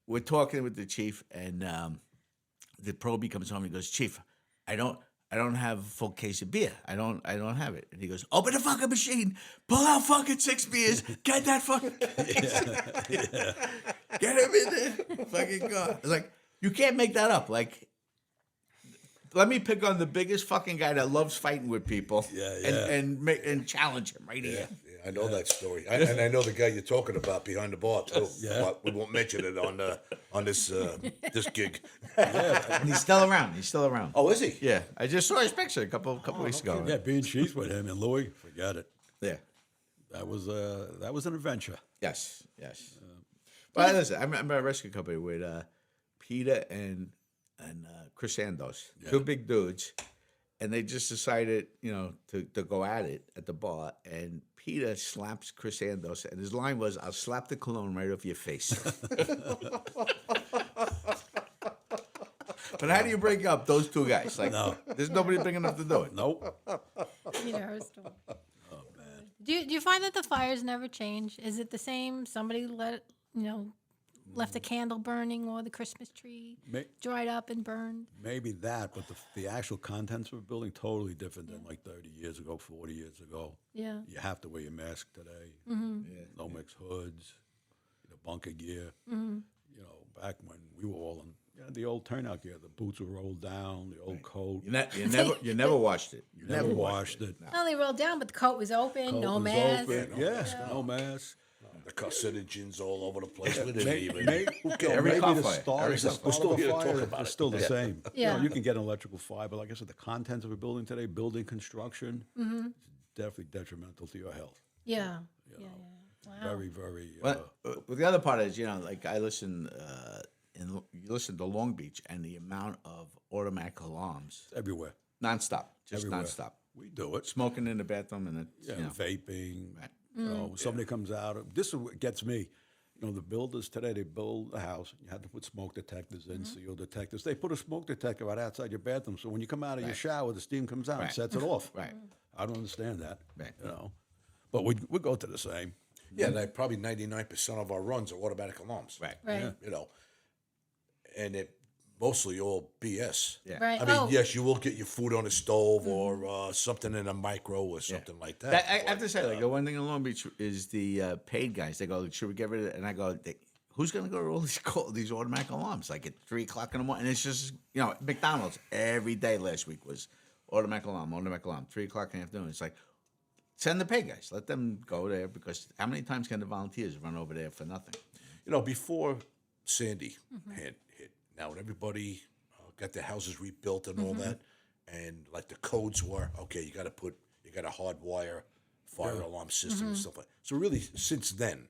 we're talking with the chief, and the probie comes home and he goes, Chief, I don't have a full case of beer. I don't have it. And he goes, open the fucking machine, pull out fucking 6 beers, get that fucking case. Get him in there. Fucking car. It's like, you can't make that up. Like, let me pick on the biggest fucking guy that loves fighting with people and challenge him right here. Yeah, I know that story, and I know the guy you're talking about behind the bar too. Yeah. But we won't mention it on this this gig. And he's still around. Oh, is he? Yeah. I just saw his picture a couple weeks ago. Yeah, being chief with him and Louis, forget it. Yeah. That was an adventure. Yes. Well, listen, I remember a rescue company with Peter and Chris Sandos, two big dudes, and they just decided, to go at it at the bar. And Peter slaps Chris Sandos, and his line was, "I'll slap the cologne right off your face." But how do you break up those two guys? Like, there's nobody big enough to do it. Nope. Peter Hurstel. Do you find that the fires never change? Is it the same? Somebody left a candle burning or the Christmas tree dried up and burned? Maybe that, but the actual contents of a building totally different than like 30 years ago, 40 years ago. Yeah. You have to wear your mask today. No mixed hoods, bunker gear. Back when we were all in the old turnout gear, the boots were rolled down, the old coat. You never washed it. You Never washed it. Not only rolled down, but the coat was open, Coat no was mask. open. Yes, no mask. The carcinogens all over the place. We didn't even. Every Maybe car the fire. start, Every the car start We're still of the here to fire talk about is it. still the same. Yeah. You can get an electrical fire, but like I said, the contents of a building today, building construction, is definitely detrimental to your health. Yeah. Yeah. Wow. Very, very. But the other part is, like I listen, you listen to Long Beach, and the amount of automatic alarms everywhere. nonstop, just Everywhere. nonstop. We do it. Smoking in the bathroom, and it's, Vaping. Right. Somebody comes out. This is what gets me. The builders today, they build a house. You have to put smoke detectors in, CO detectors. They put a smoke detector right outside your bathroom, so when you come out of your shower, the steam comes out and sets it off. Right. I don't understand that. Right. But we go to the same. Yeah, probably 99% of our runs are automatic alarms. Right. Right. And it mostly all BS. Yeah. Right. I mean, yes, you will get your food on the stove or something in a micro or something like that. I have to say, like, the one thing in Long Beach is the paid guys. They go, "Should we get rid of it?" And I go, "Who's going to go to all these automatic alarms like at 3:00 in the morning?" And it's just, McDonald's every day last week was automatic alarm, 3:00 in the afternoon. It's like, send the paid guys, let them go there, because how many times can the volunteers run over there for nothing? Before Sandy hit, now when everybody got their houses rebuilt and all that, and like the codes were, okay, you got to hardwire fire alarm system and stuff like that. So really, since then,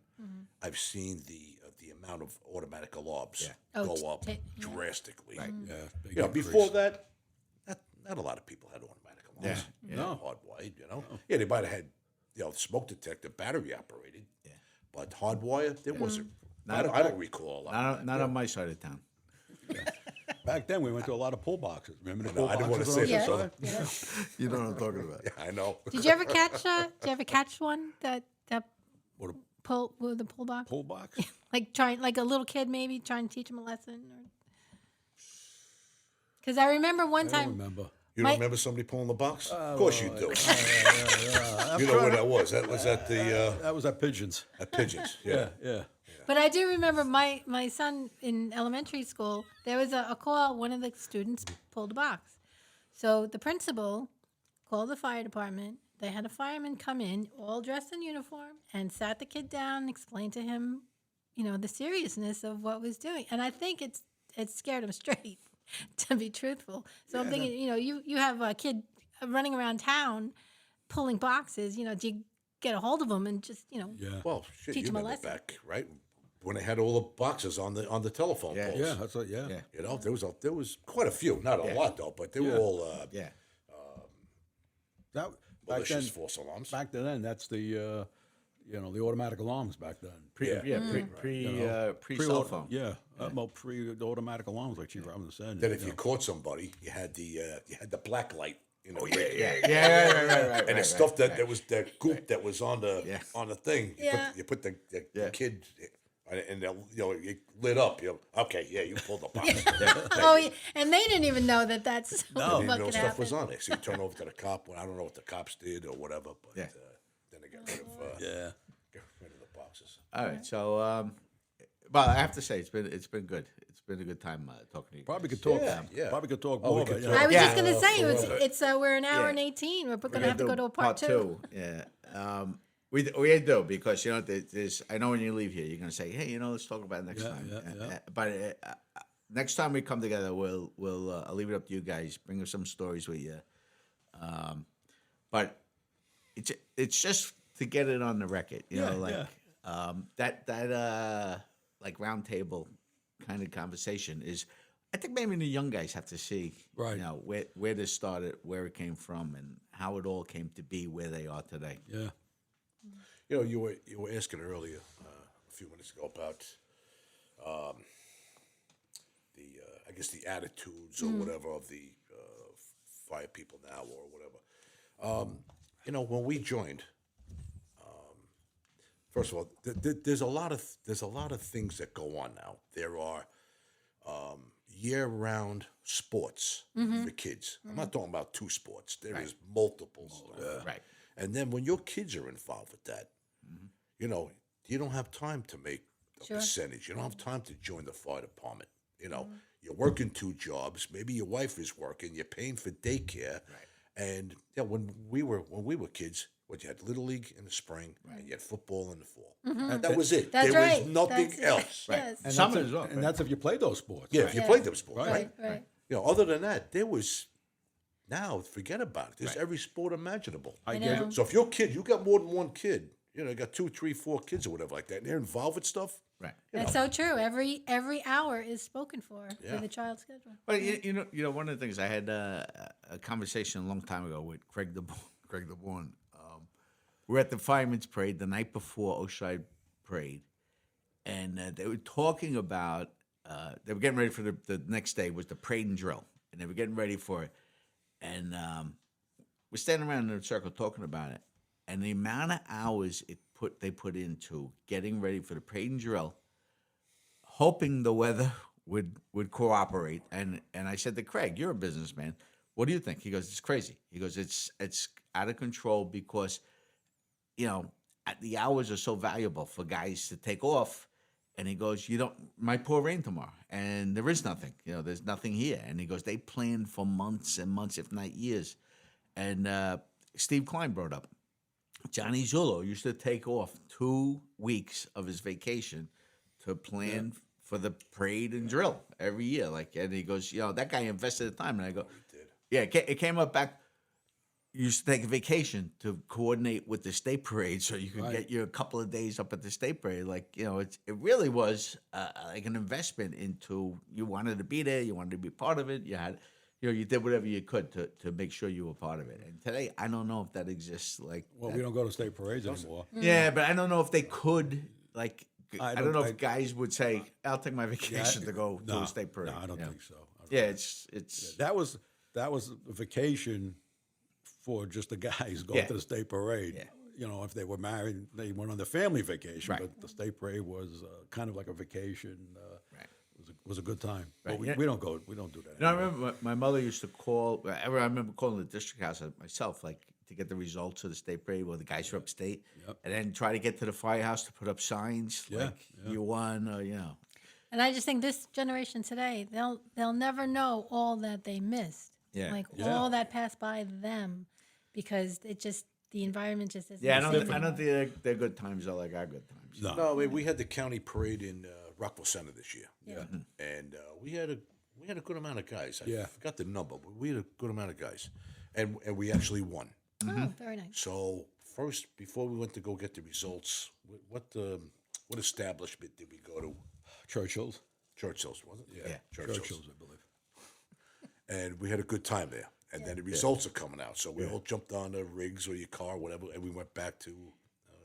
I've seen the amount of automatic alarms go up drastically. Right. Yeah. big increase. Before that, not a lot of people had automatic alarms. Yeah. No. Hardwired, Yeah, they might have had, smoke detector, battery operated. Yeah. But hardwired, there wasn't. I don't recall a lot. Not on my side of town. Back then, we went to a lot of pull boxes. Remember the No, pull I didn't want to boxes say on that. the Yeah. side? You know what I'm talking about. Yeah, I know. Did you ever catch? Did you ever catch one that What a pull with the pull box? pull box? Like a little kid maybe trying to teach him a lesson, because I remember one I don't time. remember. You don't remember somebody pulling the box? Of course you do. Yeah. You know where that was? That was at the That was at Pigeons. at Pigeons. Yeah, yeah. But I do remember my son in elementary school, there was a call, one of the students pulled a box. So the principal called the fire department. They had a fireman come in, all dressed in uniform, and sat the kid down and explained to him, the seriousness of what was doing. And I think it scared him straight, to be truthful. So I'm thinking, you have a kid running around town pulling boxes, do you get a hold of them and just, Yeah. Well, shit, Teach you 'em a remember lesson. back, right? When they had all the boxes on the telephone poles. Yeah, that's what, yeah. Yeah. There was quite a few. Not a lot though, but they were all Yeah. That, back malicious then, false alarms. back then, that's the, the automatic alarms back then. Pre cell phone. Yeah, pre-automatic alarms, like Chief Robinson said. Then if you caught somebody, you had the black light. Yeah, right. And the stuff that was the goop that was on the thing. Yeah. You put the kid, and it lit up. Okay, yeah, you pulled the box. Oh, yeah. And they didn't even know that's I what didn't know could stuff happen. was on there. So you turn over to the cop. Well, I don't know what the cops did or whatever, but Yeah. then they got rid of Yeah. the boxes. All right. So, but I have to say, it's been good. It's been a good time talking to you. Probably guys. could talk. Yeah. Probably could talk Oh, more. we but, could you talk. know, I was Yeah. just going to say, forever. it's we're an hour Yeah. and 18. We're going We're to have to gonna go do to a part two. Yeah. We do, because there's. I know when you leave here, you're gonna say, "Hey, let's talk about it next time." yeah. But next time we come together, we'll I'll leave it up to you guys. Bring us some stories with you. But it's just to get it on the record. You know, Yeah, like like round table kind of conversation is. I think maybe the young guys have to see, Right. you know, where this started, where it came from, and how it all came to be where they are today. yeah. You know, you were asking earlier a few minutes ago about the I guess the attitudes or whatever of the fire people now or whatever. You know, when we joined, first of all, there's a lot of things that go on now. There are year-round sports for kids. I'm not talking about two sports. There is multiple stuff. Right. And then when your kids are involved with that, you know, you don't have time to make a percentage. You don't have time to join the fire department. You know, you're working two jobs. Maybe your wife is working. You're paying for daycare. Right. And yeah, when we were kids, what you had Little League in the spring, and you had football in the fall. And that was it. That's there right. was nothing That's it. else. Yes. And Summer that's as if, well, and right? that's if you play those sports. Yeah, if you played them sport, right? Right. You know, other than that, there was now forget about it. There's Right. every sport imaginable. I know. get it. So if your kid, you got more than one kid, you know, you got 2, 3, 4 kids or whatever like that, and they're involved with stuff. Right. That's so true. Every hour is spoken for Yeah. the child's schedule. Well, you know, one of the things I had a conversation a long time ago with Craig DeBorn. We're at the Fireman's Parade the night before Oceanside Parade, and they were talking about they were getting ready for the next day was the parade and drill, and they were getting ready for it, and we're standing around in a circle talking about it, and the amount of hours they put into getting ready for the parade and drill, hoping the weather would cooperate. And I said to Craig, "You're a businessman. What do you think?" He goes, "It's crazy." He goes, "It's out of control because, you know, the hours are so valuable for guys to take off." And he goes, might pour rain tomorrow, and there is nothing. You know, there's nothing here. And he goes, they planned for months and months, if not years. And Steve Klein brought up, Johnny Zullo used to take off 2 weeks of his vacation to plan for the parade and drill every year. And he goes, you know, that guy invested the time. And I go, yeah, it came up back. You used to take a vacation to coordinate with the state parade so you could get your couple of days up at the state parade. You know, it really was like an investment into, you wanted to be there, you wanted to be part of it. You had, you know, you did whatever you could to make sure you were part of it. And today, I don't know if that exists. Well, we don't go to state parades anymore. Yeah, but I don't know if they could, I don't know if I- guys would say, I'll take my vacation to go to a state parade. No, I don't Yeah. think so. Yeah, it's That was a vacation for just the guys going Yeah. to the state parade. Yeah. You know, if they were married, they went on their family vacation. Right. But the state parade was kind of like a vacation. Right. Was a good time. Right. But we, Yeah. we don't go. We don't do that. You know, I anymore. remember my mother used to call. I remember calling the district house myself, to get the results of the state parade where the guys were upstate, and then try to get to the firehouse to put up signs you won, or you know. And I just think this generation today, they'll never know all that they missed. Yeah. All that passed by them, because the environment just isn't. Yeah, I the don't same think their good times are like our good times. No, I mean, we had the county parade in Rockville Center this year. Yeah. And we had a good amount of guys. I Yeah. forgot the number, but we had a good amount of guys, and we actually won. Oh, very nice. So first, before we went to go get the results, what establishment did we go to? Churchill's. Churchill's, was it? Yeah. Churchill's, I believe. And we had a good time there. And then the results are coming out. So we all jumped on the rigs or your car, whatever, and we went back to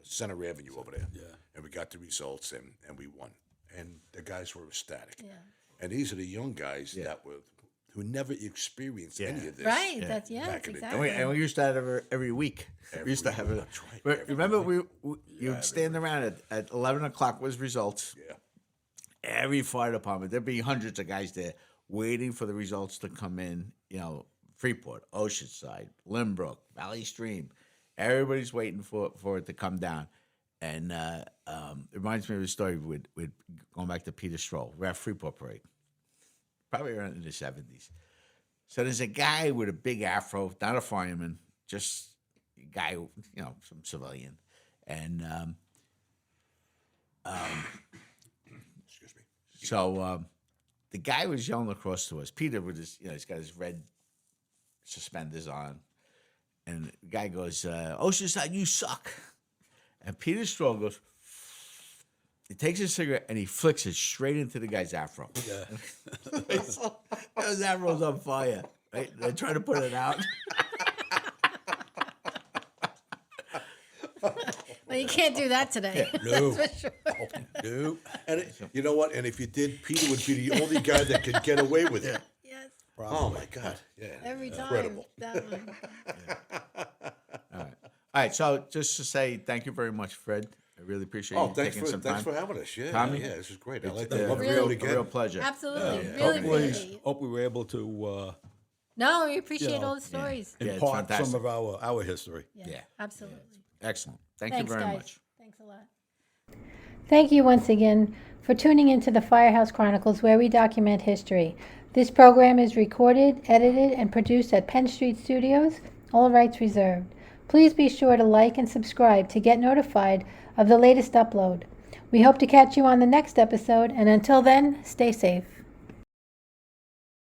Center Avenue over there. Yeah. And we got the results, and we won. And the guys were ecstatic. Yeah. And these are the young guys who never experienced any of this. Right. That's back in the day. exactly. And we used to have it every week. We used to have it. That's right. But remember, you'd stand around at 11 o'clock was results. Yeah. Every fire department, there'd be hundreds of guys there waiting for the results to come in. You know, Freeport, Oceanside, Limbrook, Valley Stream. Everybody's waiting for it to come down. And it reminds me of a story with going back to Peter Stroll. We're at Freeport Parade, probably around in the 70s. So there's a guy with a big afro, not a fireman, just a guy, you know, some civilian. And Excuse me. so the guy was yelling across to us. Peter with his, you know, he's got his red suspenders on. And the guy goes, Oceanside, you suck. And Peter Straw goes, he takes his cigarette and he flicks it straight into the guy's afro. Yeah. His afro's on fire. Right? They're trying to put it out. Well, you can't do that today. No. That's for sure. No. And you know what? And if you did, Peter would be the only guy that could get away with it. Yes, Oh my God! Yeah, every time. incredible. That one. All right. So just to say thank you very much, Fred. I really appreciate Oh, you thanks taking some thanks time. for having us. Yeah, Tommy? yeah, this is great. I It's like a that. Love to do Really- it a again. real pleasure. Absolutely. Yeah. Really Hopefully, appreciate it. hope we were able to No, we appreciate know, all the stories. Yeah, it's impart fantastic. some of our history. Yeah. Absolutely. Excellent. Thank Thanks, you very guys. much. Thanks a lot. Thank you once again for tuning into the Firehouse Chronicles, where we document history. This program is recorded, edited, and produced at Penn Street Studios, all rights reserved. Please be sure to like and subscribe to get notified of the latest upload. We hope to catch you on the next episode, and until then, stay safe.